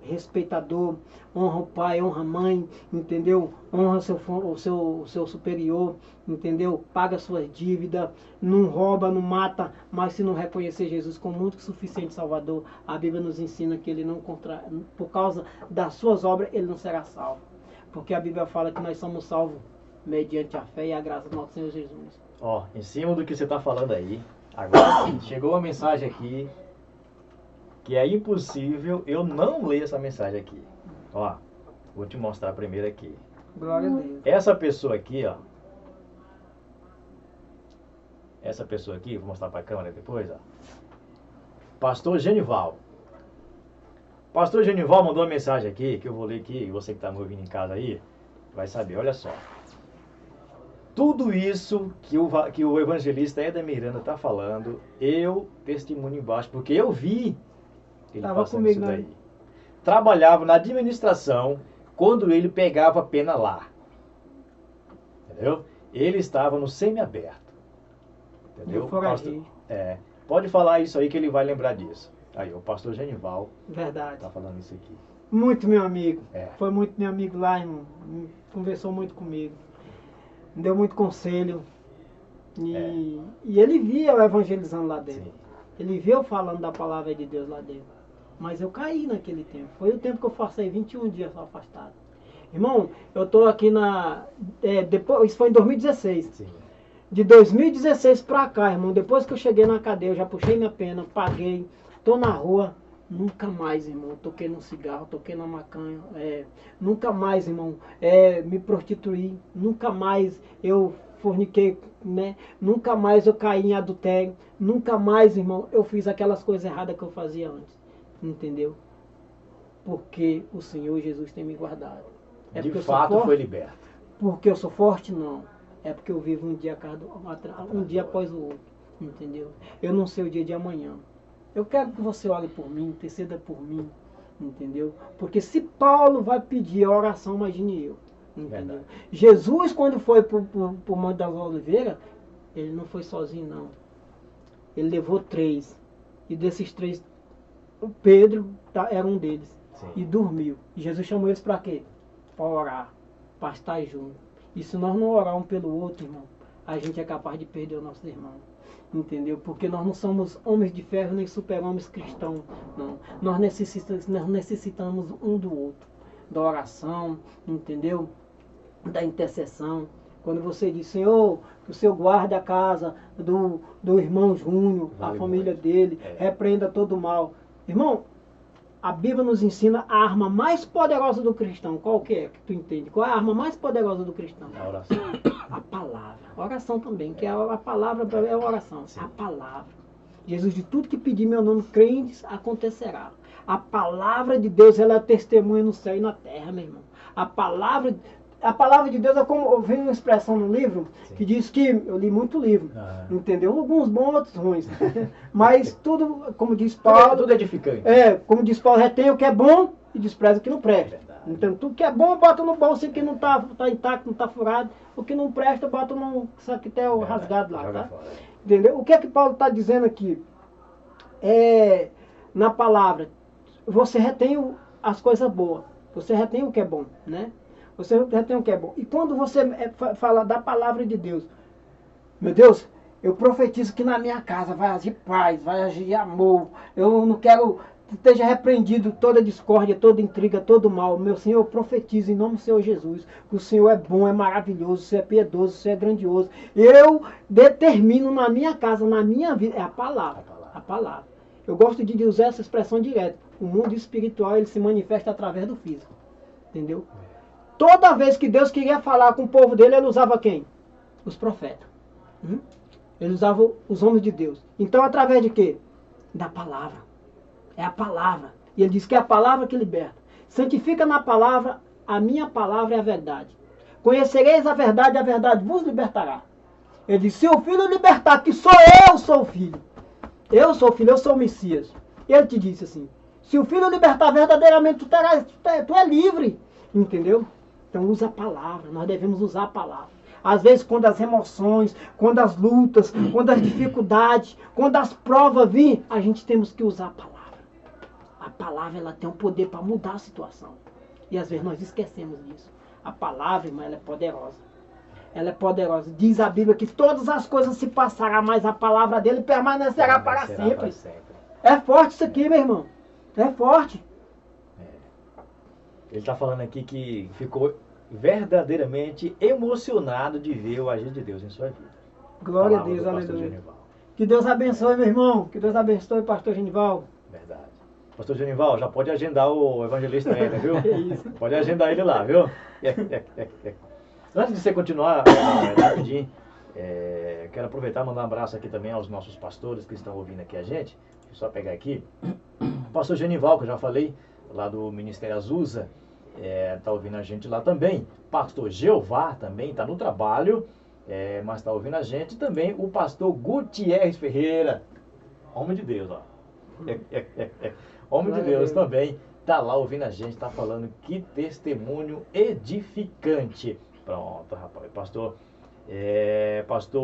respeitador, honra o pai, honra a mãe, entendeu? Honra o seu superior, entendeu? Paga suas dívidas, não rouba, não mata, mas se não reconhecer Jesus como único e suficiente Salvador, a Bíblia nos ensina que ele não por causa das suas obras, ele não será salvo. Porque a Bíblia fala que nós somos salvos mediante a fé e a graça do nosso Senhor Jesus. Ó, em cima do que você está falando aí, agora chegou uma mensagem aqui que é impossível eu não ler essa mensagem aqui. Ó, vou te mostrar primeiro aqui. Glória a Deus. Essa pessoa aqui, ó. Essa pessoa aqui, vou mostrar para a câmera depois, ó. Pastor Genival. Pastor Genival mandou uma mensagem aqui, que eu vou ler aqui, e você que está me ouvindo em casa aí, vai saber, olha só. Tudo isso que o evangelista Éder Miranda está falando, eu testemunho embaixo, porque eu vi ele passando isso daí. Trabalhava na administração quando ele pegava a pena lá. Entendeu? Ele estava no semiaberto. Entendeu? Pastor, pode falar isso aí que ele vai lembrar disso. Aí, o pastor Genival. Verdade. Está falando isso aqui. Muito meu amigo. Foi muito meu amigo lá, irmão. Conversou muito comigo. Me deu muito conselho. E ele via eu evangelizando lá dentro. Sim. Ele via eu falando da palavra de Deus lá dentro. Mas eu caí naquele tempo. Foi o tempo que eu passei 21 dias só afastado. Irmão, eu estou aqui depois, isso foi em 2016. Sim. De 2016 para cá, irmão, depois que eu cheguei na cadeia, eu já puxei minha pena, paguei, estou na rua, nunca mais, irmão, toquei no cigarro, toquei na maconha, nunca mais, irmão, me prostituí, nunca mais eu forniquei, né? Nunca mais eu caí em adultério, nunca mais, irmão, eu fiz aquelas coisas erradas que eu fazia antes. Entendeu? Porque o Senhor Jesus tem me guardado. De fato foi liberto. Porque eu sou forte? Não. É porque eu vivo um dia após o outro. Entendeu? Eu não sei o dia de amanhã. Eu quero que você ore por mim, interceda por mim. Entendeu? Porque se Paulo vai pedir a oração, imagine eu. Entendeu? Jesus, quando foi para o Monte das Oliveiras, ele não foi sozinho, não. Ele levou 3. E desses 3, o Pedro era um deles. Sim. E dormiu. E Jesus chamou eles para quê? Para orar, para estar junto. E se nós não orar um pelo outro, irmão, a gente é capaz de perder o nosso irmão. Entendeu? Porque nós não somos homens de ferro nem super-homens cristãos. Não. Nós necessitamos um do outro. Da oração, entendeu? Da intercessão. Quando você diz, Senhor, que o Senhor guarde a casa do irmão Júnior, a família dele, repreenda todo o mal. Irmão, a Bíblia nos ensina a arma mais poderosa do cristão. Qual que é que tu entende? Qual é a arma mais poderosa do cristão? A oração. A palavra. A oração também, que a palavra é a oração. Sim. A palavra. Jesus, de tudo que pedir meu nome, crentes, acontecerá. A palavra de Deus, ela é testemunha no céu e na terra, meu irmão. A palavra de Deus é como, eu vi uma expressão no livro, sim, que diz que, eu li muito livro, entendeu? Alguns bons, outros ruins. Mas tudo, como diz Paulo... Tudo edificante. Como diz Paulo, retém o que é bom e despreza o que não presta. Então, tudo que é bom, bota no bolso, o que não está intacto, não está furado. O que não presta, bota no saquetel rasgado lá, tá? Entendeu? O que é que Paulo está dizendo aqui? Na palavra, você retém as coisas boas. Você retém o que é bom, né? Você retém o que é bom. E quando você fala da palavra de Deus, meu Deus, eu profetizo que na minha casa vai agir paz, vai agir amor. Eu não quero que esteja repreendido toda discórdia, toda intriga, todo mal. Meu Senhor, eu profetizo em nome do Senhor Jesus que o Senhor é bom, é maravilhoso, o Senhor é piedoso, o Senhor é grandioso. Eu determino na minha casa, na minha vida, é a palavra. A palavra. Eu gosto de usar essa expressão direta. O mundo espiritual, ele se manifesta através do físico. Entendeu? Toda vez que Deus queria falar com o povo dele, ele usava quem? Os profetas. Ele usava os homens de Deus. Então, através de quê? Da palavra. É a palavra. E ele diz que é a palavra que liberta. Santifica na palavra, a minha palavra é a verdade. Conhecereis a verdade vos libertará. Ele diz, se o Filho libertar, que sou o Filho. Eu sou o Filho, eu sou o Messias. Ele te disse assim, se o Filho libertar verdadeiramente, tu é livre. Entendeu? Então usa a palavra, nós devemos usar a palavra. Às vezes quando as emoções, quando as lutas, quando as dificuldades, quando as provas virem, a gente temos que usar a palavra. A palavra, ela tem um poder para mudar a situação. E às vezes nós esquecemos disso. A palavra, irmã, ela é poderosa. Ela é poderosa. Diz a Bíblia que todas as coisas se passarão, mas a palavra dele permanecerá para sempre. É forte isso aqui, meu irmão. É forte. Ele está falando aqui que ficou verdadeiramente emocionado de ver o agir de Deus em sua vida. Glória a Deus, aleluia. Que Deus abençoe, meu irmão. Que Deus abençoe, pastor Genival. Verdade. Pastor Genival, já pode agendar o evangelista Éder, viu? Pode agendar ele lá, viu? Antes de você continuar, rapidinho, quero aproveitar e mandar um abraço aqui também aos nossos pastores que estão ouvindo aqui a gente. Deixa eu só pegar aqui. O pastor Genival, que eu já falei, lá do Ministério Azusa, está ouvindo a gente lá também. Pastor Jeová também está no trabalho, mas está ouvindo a gente também. O pastor Gutierrez Ferreira, homem de Deus, ó. Homem de Deus também está lá ouvindo a gente, está falando que testemunho edificante. Pronto, rapaz, pastor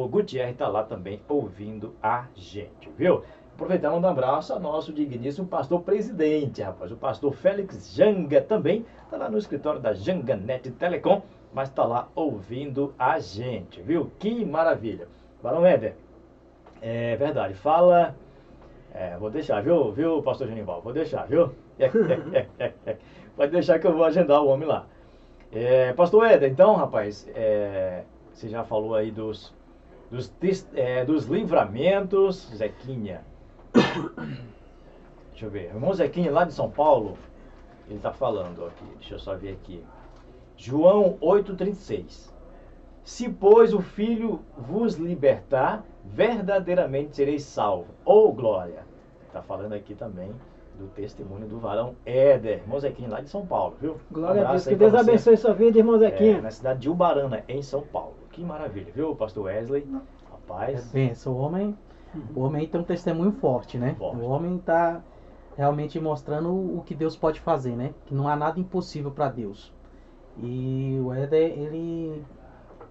Gutierrez está lá também ouvindo a gente, viu? Aproveitar e mandar um abraço ao nosso digníssimo pastor presidente, rapaz. O pastor Félix Janga também está lá no escritório da Janganet Telecom, mas está lá ouvindo a gente, viu? Que maravilha. Barão Éder, é verdade, fala... vou deixar, viu, pastor Genival? Vou deixar, viu? Pode deixar que eu vou agendar o homem lá. Pastor Éder, então, rapaz, você já falou aí dos livramentos, Zequinha. Deixa eu ver. O irmão Zequinha, lá de São Paulo, ele está falando aqui. Deixa eu só ver aqui. João 8,36. Se, pois, o Filho vos libertar, verdadeiramente sereis salvos. Ô, glória! Está falando aqui também do testemunho do varão Éder. Irmão Zequinha, lá de São Paulo, viu? Glória a Deus. Que Deus abençoe sua vida, irmão Zequinha. Na cidade de Ubarana, em São Paulo. Que maravilha, viu, pastor Wesley? Rapaz. O homem aí tem um testemunho forte, né? Forte. O homem está realmente mostrando o que Deus pode fazer, né? Que não há nada impossível para Deus. E o Éder, ele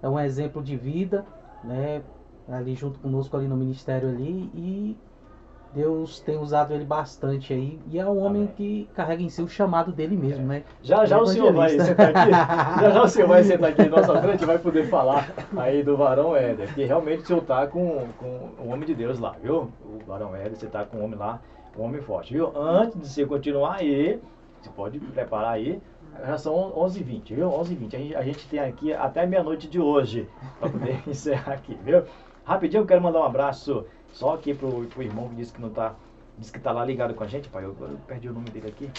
é um exemplo de vida, né? Ali junto conosco ali no ministério ali, e Deus tem usado ele bastante aí, e é um homem Amém. que carrega em si o chamado dele mesmo, né? Já já o senhor vai sentar aqui, já já o senhor vai sentar aqui em nossa frente e vai poder falar aí do varão Éder, que realmente o senhor tá com o homem de Deus lá, viu? O varão Éder, você tá com o homem lá, um homem forte, viu? Antes de você continuar aí, você pode preparar aí, já são 11h20, viu? 11h20, a gente tem aqui até meia-noite de hoje, para poder encerrar aqui, viu? Rapidinho, eu quero mandar um abraço só aqui pro irmão que disse que não tá, disse que tá lá ligado com a gente, pai, eu perdi o nome dele aqui.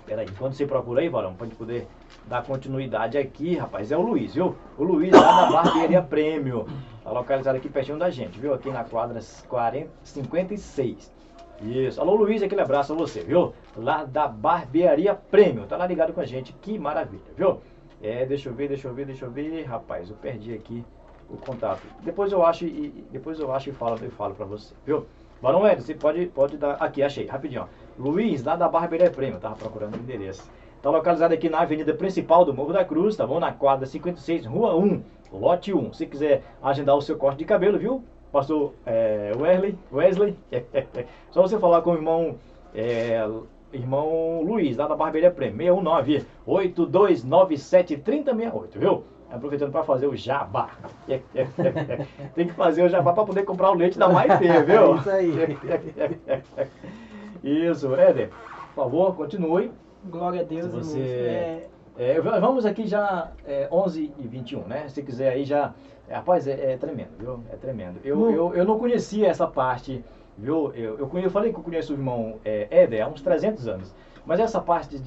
Peraí, enquanto você procura aí, varão, pra gente poder dar continuidade aqui, rapaz, é o Luiz, viu? O Luiz lá da Barbearia Prêmio, tá localizado aqui pertinho da gente, viu? Aqui na quadra 56. Isso. Alô, Luiz, aquele abraço a você, viu? Lá da Barbearia Prêmio, tá lá ligado com a gente, que maravilha, viu? Deixa eu ver, rapaz, eu perdi aqui o contato. Depois eu acho e falo pra você, viu? Varão Éder, você pode dar... Aqui, achei, rapidinho, ó. Luiz, lá da Barbearia Prêmio, tava procurando o endereço. Tá localizado aqui na avenida principal do Morro da Cruz, tá bom? Na quadra 56, rua 1, lote 1. Se quiser agendar o seu corte de cabelo, viu? Pastor Wesley, só você falar com o irmão Luiz, lá da Barbearia Prêmio, 619-8297-3068, viu? Aproveitando para fazer o jabá. Tem que fazer o jabá para poder comprar o leite da Maitê, viu? É isso aí. Isso, Éder, por favor, continue. Glória a Deus, Você... vamos aqui já 11h21, né? Se quiser aí já... rapaz, é tremendo, viu? É tremendo. Eu não conhecia essa parte, viu? Eu falei que eu conheço o irmão Éder há uns 300 anos. Mas essa parte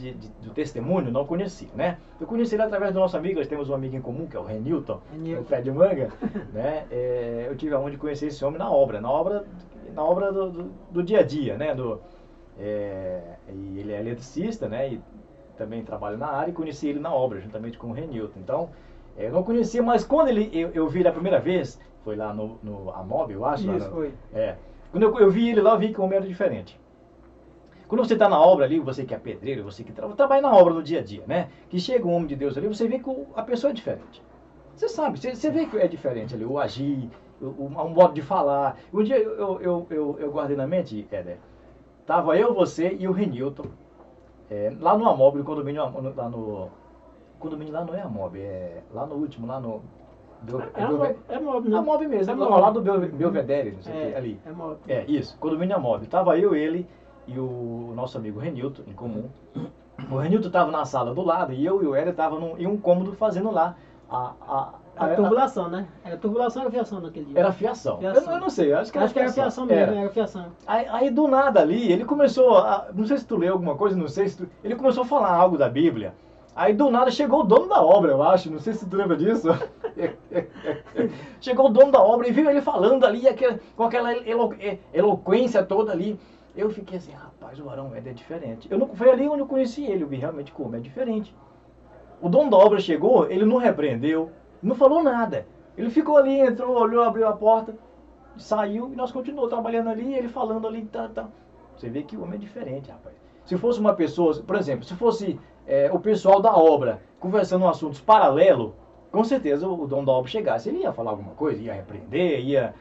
do testemunho não conhecia, né? Eu conheci ele através do nosso amigo, nós temos um amigo em comum, que é o Renilton, o pé de manga, né? Eu tive aonde conhecer esse homem na obra do dia a dia, né? E ele é eletricista, né? E também trabalha na área, e conheci ele na obra, juntamente com o Renilton. Então, eu não conhecia, mas quando eu vi ele a primeira vez, foi lá no Amob, eu acho. Isso, foi. Quando eu vi ele lá, eu vi que o homem era diferente. Quando você está na obra ali, você que é pedreiro, você que trabalha na obra no dia a dia, né? Que chega um homem de Deus ali, você vê que a pessoa é diferente. Você sabe, você vê que é diferente ali, o agir, o modo de falar. Um dia eu guardei na mente, Éder, tava eu, você e o Renilton, lá no Amob, no condomínio, o condomínio lá não é Amob, lá no último, lá no... É Amob, né? Amob mesmo, é lá do Belvedere, não sei o que, ali. É Amob. Isso, condomínio Amob. Tava eu, ele e o nosso amigo Renilton, em comum. O Renilton estava na sala do lado e eu e o Éder estavam em um cômodo fazendo lá a tubulação, né? Era tubulação ou era fiação naquele dia? Era fiação. Eu não sei, acho que era fiação mesmo, era fiação. Aí do nada ali, ele começou, não sei se tu leu alguma coisa, não sei se tu... Ele começou a falar algo da Bíblia. Aí do nada chegou o dono da obra, eu acho, não sei se tu lembra disso. Chegou o dono da obra e viu ele falando ali, com aquela eloquência toda ali. Eu fiquei assim, rapaz, o varão Éder é diferente. Foi ali onde eu conheci ele, eu vi realmente como é diferente. O dono da obra chegou, ele não repreendeu, não falou nada. Ele ficou ali, entrou, olhou, abriu a porta, saiu e nós continuamos trabalhando ali, ele falando ali, tá. Você vê que o homem é diferente, rapaz. Se fosse uma pessoa, por exemplo, se fosse o pessoal da obra conversando assuntos paralelos, com certeza o dono da obra chegasse, ele ia falar alguma coisa, ia repreender,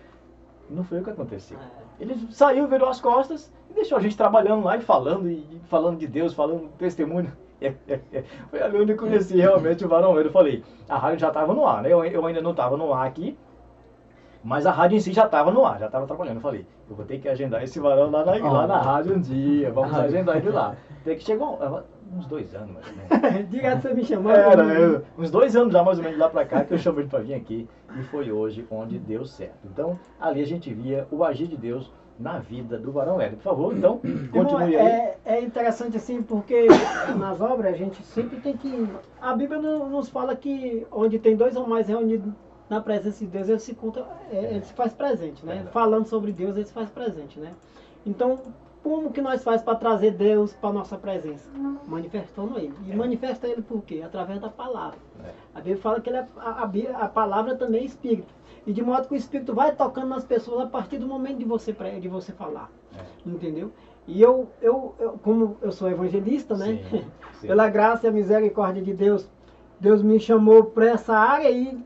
Não foi o que aconteceu. Ele saiu, virou as costas e deixou a gente trabalhando lá e falando de Deus, falando testemunho. Foi ali onde eu conheci realmente o varão Éder. Eu falei, a rádio já estava no ar, né? Eu ainda não estava no ar aqui, mas a rádio em si já estava no ar, já estava trabalhando. Eu falei, eu vou ter que agendar esse varão lá na rádio um dia, vamos agendar ele lá. Tem que chegar uns 2 anos, mais ou menos. Direto você me chamou. Uns 2 anos já mais ou menos lá pra cá que eu chamei ele pra vir aqui e foi hoje onde deu certo. Então, ali a gente via o agir de Deus na vida do varão Éder. Por favor, então, continue aí. É interessante assim, porque nas obras a gente sempre tem que... A Bíblia nos fala que onde tem 2 ou mais reunidos na presença de Deus, ele se faz presente, né? Falando sobre Deus, ele se faz presente, né? Então, como que nós faz para trazer Deus para nossa presença? Manifestando Ele. E manifesta Ele por quê? Através da palavra. A Bíblia fala que a palavra também é Espírito. E de modo que o Espírito vai tocando nas pessoas a partir do momento de você falar. Entendeu? E eu, como eu sou evangelista, né? Sim. Pela graça e a misericórdia de Deus, Deus me chamou para essa área e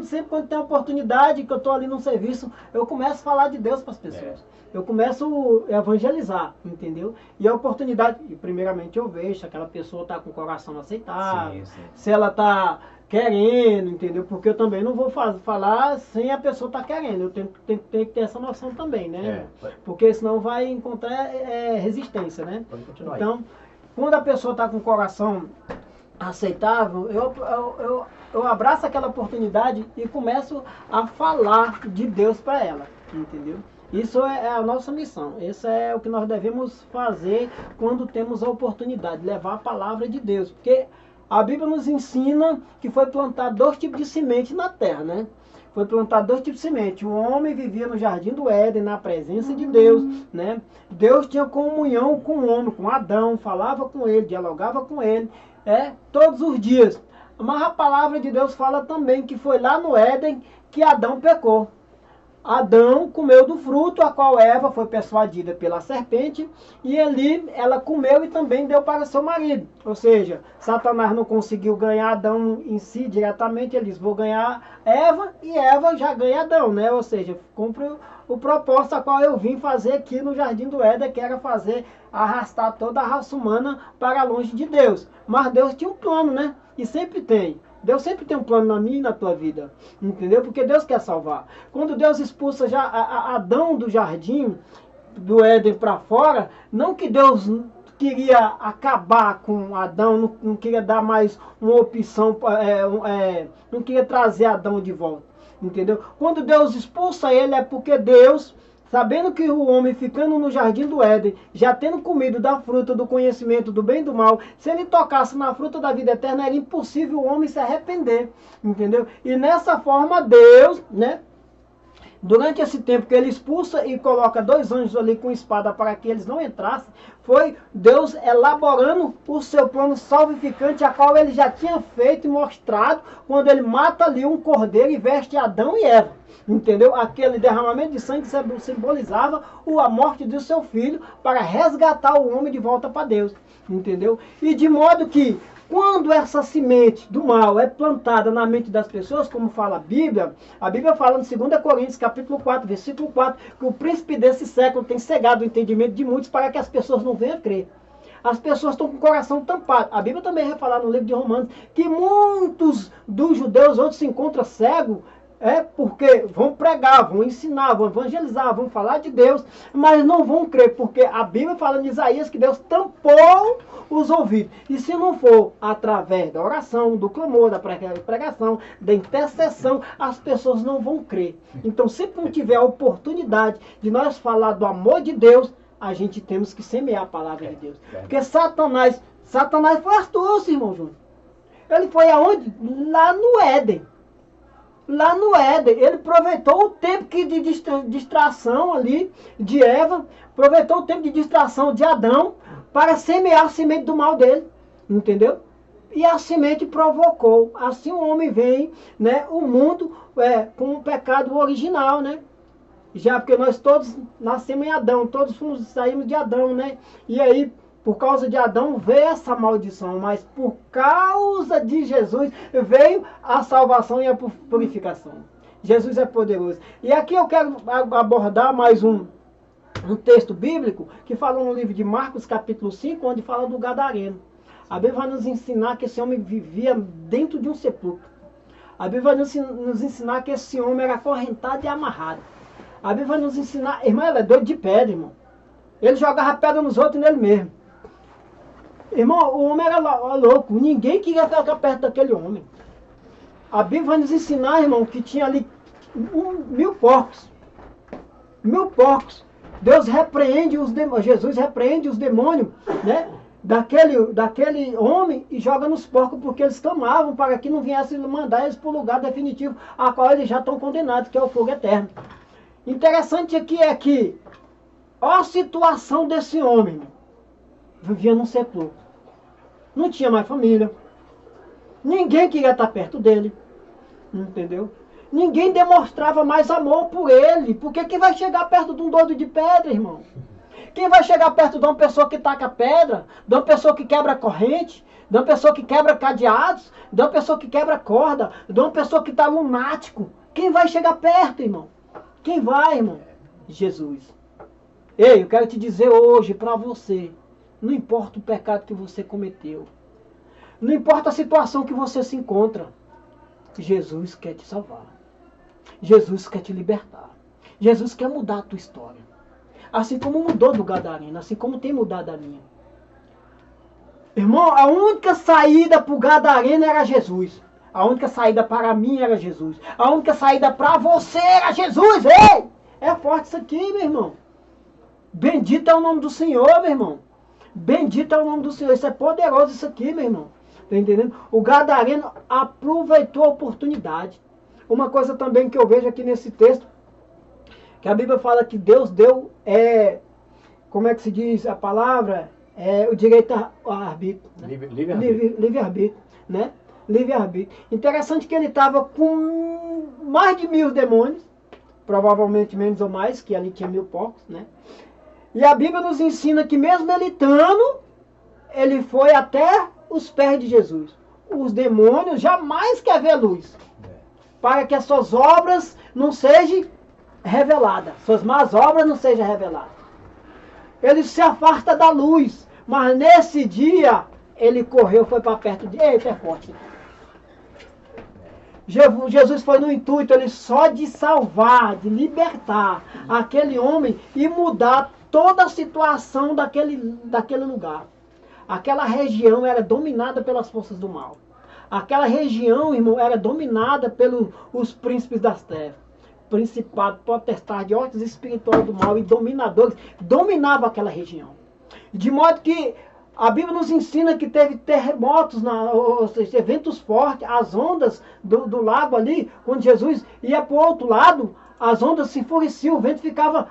sempre quando tem oportunidade, que eu estou ali no serviço, eu começo a falar de Deus para as pessoas. Eu começo a evangelizar, entendeu? E a oportunidade, e primeiramente eu vejo se aquela pessoa está com o coração aceitável, se ela está querendo, entendeu? Porque eu também não vou falar sem a pessoa estar querendo. Eu tenho que ter essa noção também, né? Porque senão vai encontrar resistência, né? Pode continuar então, aí. Quando a pessoa está com o coração aceitável, eu abraço aquela oportunidade e começo a falar de Deus para ela, entendeu? Isso é a nossa missão, isso é o que nós devemos fazer quando temos a oportunidade, levar a palavra de Deus, porque a Bíblia nos ensina que foi plantado 2 tipos de semente na terra, né? Foi plantado 2 tipos de semente. O homem vivia no jardim do Éden, na presença de Deus, né? Deus tinha comunhão com o homem, com Adão, falava com ele, dialogava com ele, todos os dias. Mas a palavra de Deus fala também que foi lá no Éden que Adão pecou. Adão comeu do fruto, a qual Eva foi persuadida pela serpente, e ali ela comeu e também deu para seu marido. Ou seja, Satanás não conseguiu ganhar Adão em si diretamente, ele disse, vou ganhar Eva, e Eva já ganha Adão, né? Ou seja, cumpre o propósito a qual eu vim fazer aqui no Jardim do Éden, que era arrastar toda a raça humana para longe de Deus. Mas Deus tinha um plano, né? E sempre tem. Deus sempre tem um plano na minha e na tua vida, entendeu? Porque Deus quer salvar. Quando Deus expulsa já Adão do jardim, do Éden para fora, não que Deus queria acabar com Adão, não queria dar mais uma opção, não queria trazer Adão de volta, entendeu? Quando Deus expulsa ele é porque Deus, sabendo que o homem ficando no jardim do Éden, já tendo comido da fruta do conhecimento do bem e do mal, se ele tocasse na fruta da vida eterna, era impossível o homem se arrepender, entendeu? E nessa forma Deus, né, durante esse tempo que ele expulsa e coloca 2 anjos ali com espada para que eles não entrassem, foi Deus elaborando o seu plano salvificante, a qual ele já tinha feito e mostrado quando ele mata ali um cordeiro e veste Adão e Eva. Entendeu? Aquele derramamento de sangue simbolizava a morte do seu filho para resgatar o homem de volta para Deus. Entendeu? E de modo que quando essa semente do mal é plantada na mente das pessoas, como fala a Bíblia fala no 2 Coríntios, capítulo 4, versículo 4, que o príncipe desse século tem cegado o entendimento de muitos para que as pessoas não venham a crer. As pessoas estão com o coração tampado. A Bíblia também vai falar no livro de Romanos que muitos dos judeus hoje se encontram cegos, porque vão pregar, vão ensinar, vão evangelizar, vão falar de Deus, mas não vão crer, porque a Bíblia fala em Isaías que Deus tampou os ouvidos. E se não for através da oração, do clamor, da pregação, da intercessão, as pessoas não vão crer. Então, se não tiver a oportunidade de nós falar do amor de Deus, a gente temos que semear a palavra de Deus. Porque Satanás foi astuto, irmão Júnior. Ele foi aonde? Lá no Éden. Lá no Éden, ele aproveitou o tempo de distração ali de Eva, aproveitou o tempo de distração de Adão para semear a semente do mal dele, entendeu? E a semente provocou. Assim o homem vem, né, o mundo com o pecado original, né? Já porque nós todos nascemos em Adão, todos saímos de Adão, né? E aí, por causa de Adão veio essa maldição, mas por causa de Jesus veio a salvação e a purificação. Jesus é poderoso. E aqui eu quero abordar mais um texto bíblico que fala no livro de Marcos, capítulo 5, onde fala do gadareno. A Bíblia vai nos ensinar que esse homem vivia dentro de um sepulcro. A Bíblia vai nos ensinar que esse homem era acorrentado e amarrado. A Bíblia vai nos ensinar, irmão, ele é doido de pedra, irmão. Ele jogava pedra nos outros e nele mesmo. Irmão, o homem era louco. Ninguém queria ficar perto daquele homem. A Bíblia vai nos ensinar, irmão, que tinha ali 1000 porcos. 1000 porcos. Deus repreende os demônios. Jesus repreende os demônios, né? Daquele homem e joga nos porcos porque eles clamavam para que não viesse mandar eles para o lugar definitivo a qual eles já estão condenados, que é o fogo eterno. Interessante aqui é que olha a situação desse homem, irmão. Vivia num sepulcro. Não tinha mais família. Ninguém queria estar perto dele. Entendeu? Ninguém demonstrava mais amor por ele. Porque que vai chegar perto de um doido de pedra, irmão? Quem vai chegar perto de uma pessoa que taca pedra, de uma pessoa que quebra corrente, de uma pessoa que quebra cadeados, de uma pessoa que quebra corda, de uma pessoa que está lunático? Quem vai chegar perto, irmão? Quem vai, irmão? Jesus. Ei, eu quero te dizer hoje para você, não importa o pecado que você cometeu, não importa a situação que você se encontra, Jesus quer te salvar. Jesus quer te libertar. Jesus quer mudar a tua história. Assim como mudou do Gadareno, assim como tem mudado a minha. Irmão, a única saída para o Gadareno era Jesus. A única saída para mim era Jesus. A única saída para você era Jesus. Ei! É forte isso aqui, meu irmão. Bendito é o nome do Senhor, meu irmão. Bendito é o nome do Senhor. Isso é poderoso isso aqui, meu irmão. Tá entendendo? O Gadareno aproveitou a oportunidade. Uma coisa também que eu vejo aqui nesse texto, que a Bíblia fala que Deus deu, como é que se diz a palavra? O direito ao arbítrio. Né? Livre-arbítrio. Né? Livre-arbítrio. Interessante que ele estava com mais de 1000 demônios, provavelmente menos ou mais, que ali tinha 1000 porcos, né? E a Bíblia nos ensina que mesmo ele estando, ele foi até os pés de Jesus. Os demônios jamais querem ver luz, para que as suas obras não sejam reveladas, suas más obras não sejam reveladas. Ele se afasta da luz, mas nesse dia ele correu, foi para perto de... Eita, é forte. Jesus foi no intuito ele só de salvar, de libertar aquele homem e mudar toda a situação daquele lugar. Aquela região era dominada pelas forças do mal. Aquela região, irmão, era dominada pelos príncipes das trevas. Principado, potestade, ordens espirituais do mal e dominadores dominavam aquela região. De modo que a Bíblia nos ensina que teve terremotos, ou seja, eventos fortes, as ondas do lago ali, quando Jesus ia para o outro lado, as ondas se enfureciam, o vento ficava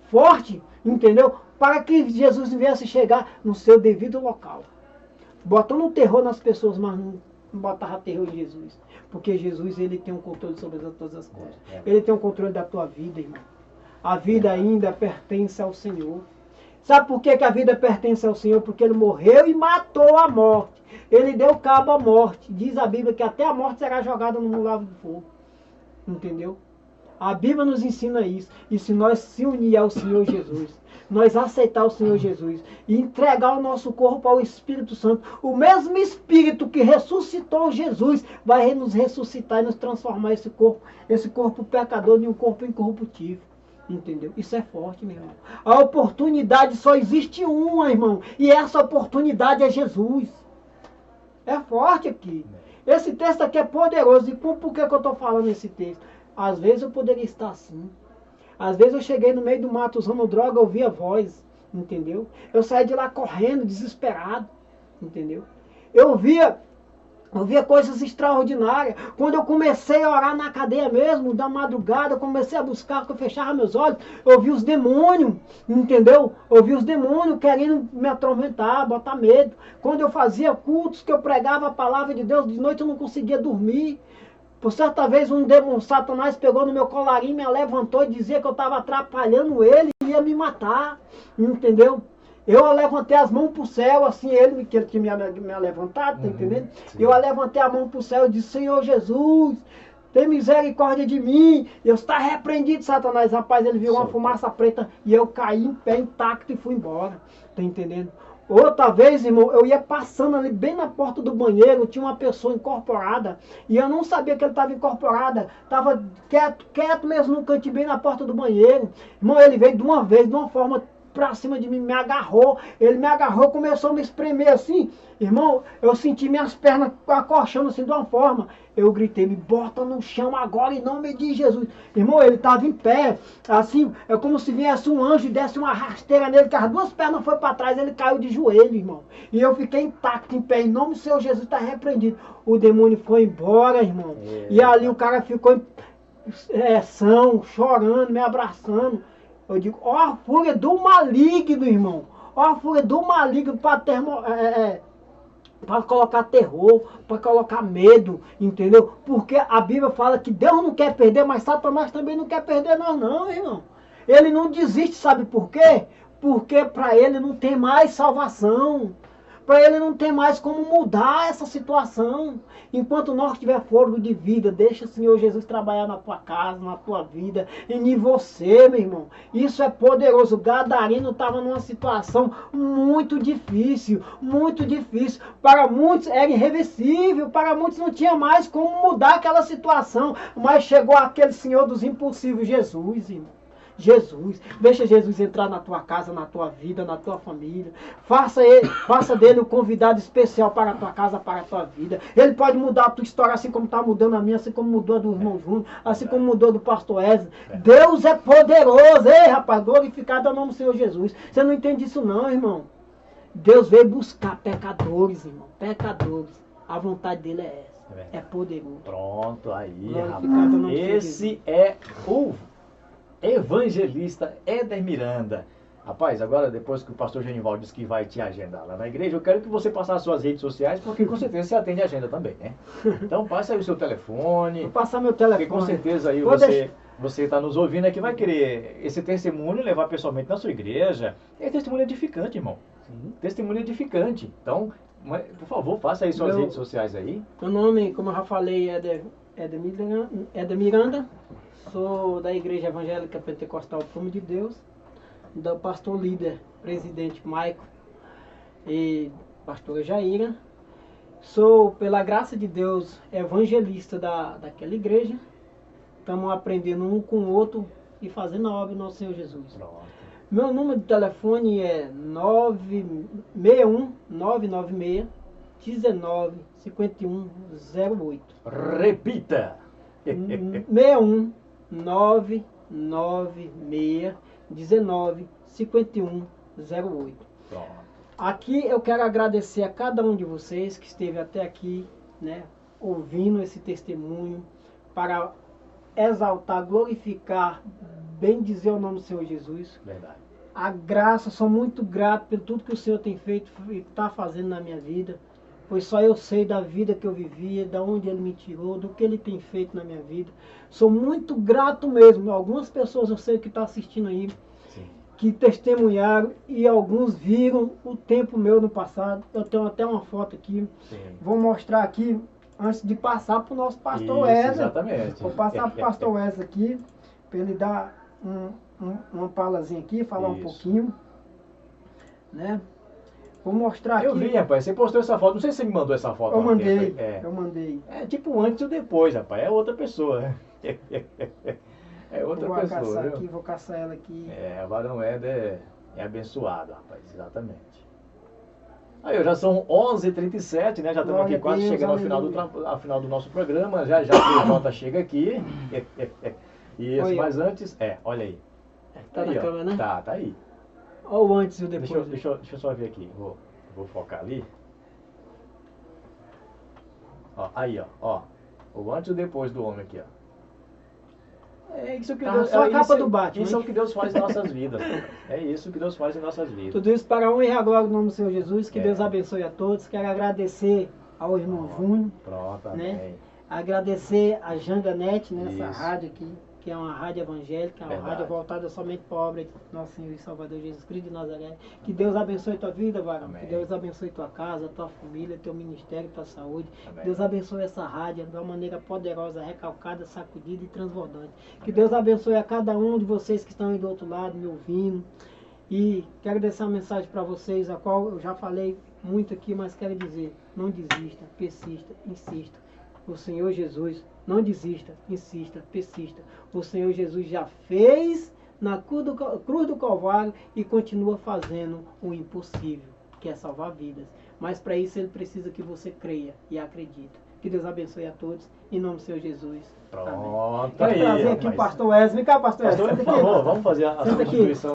forte, entendeu? Para que Jesus viesse chegar no seu devido local. Botando terror nas pessoas, mas não botava terror em Jesus. Porque Jesus, ele tem um controle sobre todas as coisas. Ele tem um controle da tua vida, irmão. A vida ainda pertence ao Senhor. Sabe por que a vida pertence ao Senhor? Porque ele morreu e matou a morte. Ele deu cabo à morte. Diz a Bíblia que até a morte será jogada no lago de fogo. Entendeu? A Bíblia nos ensina isso. E se nós se unir ao Senhor Jesus, nós aceitar o Senhor Jesus e entregar o nosso corpo ao Espírito Santo, o mesmo Espírito que ressuscitou Jesus vai nos ressuscitar e nos transformar esse corpo pecador em um corpo incorruptível. Entendeu? Isso é forte, meu irmão. A oportunidade só existe uma, irmão. E essa oportunidade é Jesus. É forte aqui. Esse texto aqui é poderoso. E por que eu estou falando esse texto? Às vezes eu poderia estar assim. Às vezes eu cheguei no meio do mato usando droga, ouvi a voz. Entendeu? Eu saí de lá correndo, desesperado. Entendeu? Eu via coisas extraordinárias. Quando eu comecei a orar na cadeia mesmo, da madrugada, eu comecei a buscar, eu fechava meus olhos, eu vi os demônios, entendeu? Eu vi os demônios querendo me atormentar, botar medo. Quando eu fazia cultos, que eu pregava a palavra de Deus, de noite eu não conseguia dormir. Por certa vez um demônio, Satanás, pegou no meu colarinho, me levantou e dizia que eu estava atrapalhando ele e ia me matar, entendeu? Eu levantei as mãos para o céu, assim, que ele tinha me levantado, tá entendendo? Sim. Eu levantei a mão para o céu e disse, Senhor Jesus, tem misericórdia de mim. Eu estava repreendido, Satanás. Rapaz, ele viu uma fumaça preta e eu caí em pé intacto e fui embora, tá entendendo? Outra vez, irmão, eu ia passando ali bem na porta do banheiro, tinha uma pessoa incorporada, e eu não sabia que ele estava incorporada, estava quieto mesmo no cantinho, bem na porta do banheiro. Irmão, ele veio de uma vez, de uma forma pra cima de mim, me agarrou, ele me agarrou, começou a me espremer assim, irmão, eu senti minhas pernas acolchando assim de uma forma, eu gritei, me bota no chão agora em nome de Jesus. Irmão, ele estava em pé, assim, é como se viesse um anjo e desse uma rasteira nele, que as duas pernas foram para trás, ele caiu de joelho, irmão, e eu fiquei intacto, em pé, em nome do Senhor Jesus, está repreendido. O demônio foi embora, irmão, e ali o cara ficou chorando, me abraçando. Eu digo, ó a fúria do maligno, irmão. Ó a fúria do maligno para colocar terror, para colocar medo, entendeu? Porque a Bíblia fala que Deus não quer perder, mas Satanás também não quer perder nós não, irmão. Ele não desiste, sabe por quê? porque para ele não tem mais salvação. Para ele não tem mais como mudar essa situação. Enquanto nós tiver fôlego de vida, deixa o Senhor Jesus trabalhar na tua casa, na tua vida e em você, meu irmão. Isso é poderoso. O Gadareno estava numa situação muito difícil, muito difícil. Para muitos era irreversível, para muitos não tinha mais como mudar aquela situação. Mas chegou aquele Senhor dos impossíveis, Jesus, irmão. Jesus, deixa Jesus entrar na tua casa, na tua vida, na tua família. Faça dele um convidado especial para a tua casa, para a tua vida. Ele pode mudar a tua história assim como está mudando a minha, assim como mudou a do irmão Júnior, assim como mudou a do pastor Wesley. Deus é poderoso. Ei, rapaz, glorificado é o nome do Senhor Jesus. Você não entende isso não, irmão. Deus veio buscar pecadores, irmão. Pecadores. A vontade dele é essa. É poderoso. Pronto, aí, Glorificado rapaz. é o nome do Senhor Esse Jesus. é o evangelista Éder Miranda. Rapaz, agora depois que o pastor Genivaldo disse que vai te agendar lá na igreja, eu quero que você passe as suas redes sociais, porque com certeza você atende a agenda também, né? Então passe aí o seu telefone. Vou passar meu telefone. Porque com certeza aí Vou deixar. você está nos ouvindo aqui, vai querer esse testemunho levar pessoalmente na sua igreja. É testemunho edificante, irmão. Sim. Testemunho edificante. Então, por favor, faça aí suas redes sociais aí. Meu nome, como eu já falei, é Éder Miranda. Sou da Igreja Evangélica Pentecostal Prumo de Deus, do pastor líder, presidente Maico e pastora Jaira. Sou, pela graça de Deus, evangelista daquela igreja. Estamos aprendendo um com o outro e fazendo a obra do nosso Senhor Jesus. Pronto. Meu número de telefone é 996 19 51 08. Repita! 61 996 19 51 08. Pronto. Aqui eu quero agradecer a cada um de vocês que esteve até aqui, né, ouvindo esse testemunho, para exaltar, glorificar, bem dizer o nome do Senhor Jesus. Verdade. A graça, sou muito grato por tudo que o Senhor tem feito e está fazendo na minha vida. Pois só eu sei da vida que eu vivia, da onde Ele me tirou, do que Ele tem feito na minha vida. Sou muito grato mesmo. Algumas pessoas eu sei que estão assistindo aí, Sim. que testemunharam e alguns viram o tempo meu no passado. Eu tenho até uma foto aqui. Sim. Vou mostrar aqui antes de passar para o nosso pastor Isso, Wesley. exatamente. Vou passar para o pastor Wesley aqui, para ele dar uma palazinha aqui, falar um Isso. pouquinho. Né? Vou mostrar aqui. Eu vi, rapaz, você postou essa foto, não sei se você me mandou essa foto. Eu há um mandei, tempo aí. eu mandei. É tipo antes e o depois, rapaz, é outra pessoa. É outra Vou pessoa, caçar viu? aqui, vou caçar ela aqui. É, o Varão Éder é abençoado, rapaz, exatamente. Aí, já são 11h37, né? Já estamos Glória aqui a quase Deus, chegando aleluia. ao final do nosso programa. Já o Jota chega aqui. Isso, Olha, mas antes, olha aí. Tá Aí, na ó. câmera, né? Tá aí. Olha o antes e o depois. Deixa eu só ver aqui. Vou focar ali. Ó, aí, ó. O antes e o depois do homem aqui, ó. É isso que Tá, Deus, só a capa isso, do Batman, isso é o hein? que Deus faz em nossas vidas. É isso que Deus faz em nossas vidas. Tudo isso para a honra e a glória do nome do Senhor Jesus. Que É. Deus abençoe a todos. Quero agradecer ao irmão Júnior. Pronto, Né? amém. Agradecer a Janganet, nessa Isso. rádio aqui, que é uma rádio evangélica, uma Verdade. rádio voltada somente para a obra de nosso Senhor e Salvador Jesus Cristo de Nazaré. Que Deus abençoe tua vida, varão. Amém. Que Deus abençoe tua casa, tua família, teu ministério, tua saúde. Amém. Deus abençoe essa rádio de uma maneira poderosa, recalcada, sacudida e transbordante. Que Deus abençoe a cada um de vocês que estão aí do outro lado, me ouvindo. E quero deixar uma mensagem para vocês, a qual eu já falei muito aqui, mas quero dizer: não desista, persista, insista. O Senhor Jesus, não desista, insista, persista. O Senhor Jesus já fez na cruz do Calvário e continua fazendo o impossível, que é salvar vidas. Mas para isso Ele precisa que você creia e acredite. Que Deus abençoe a todos, em nome do Senhor Jesus. Amém. Pronto, Quero aí, trazer aqui o rapaz. pastor Wesley. Vem cá, pastor Wesley. Pastor, Senta por aqui. favor, vamos fazer a Senta aqui. substituição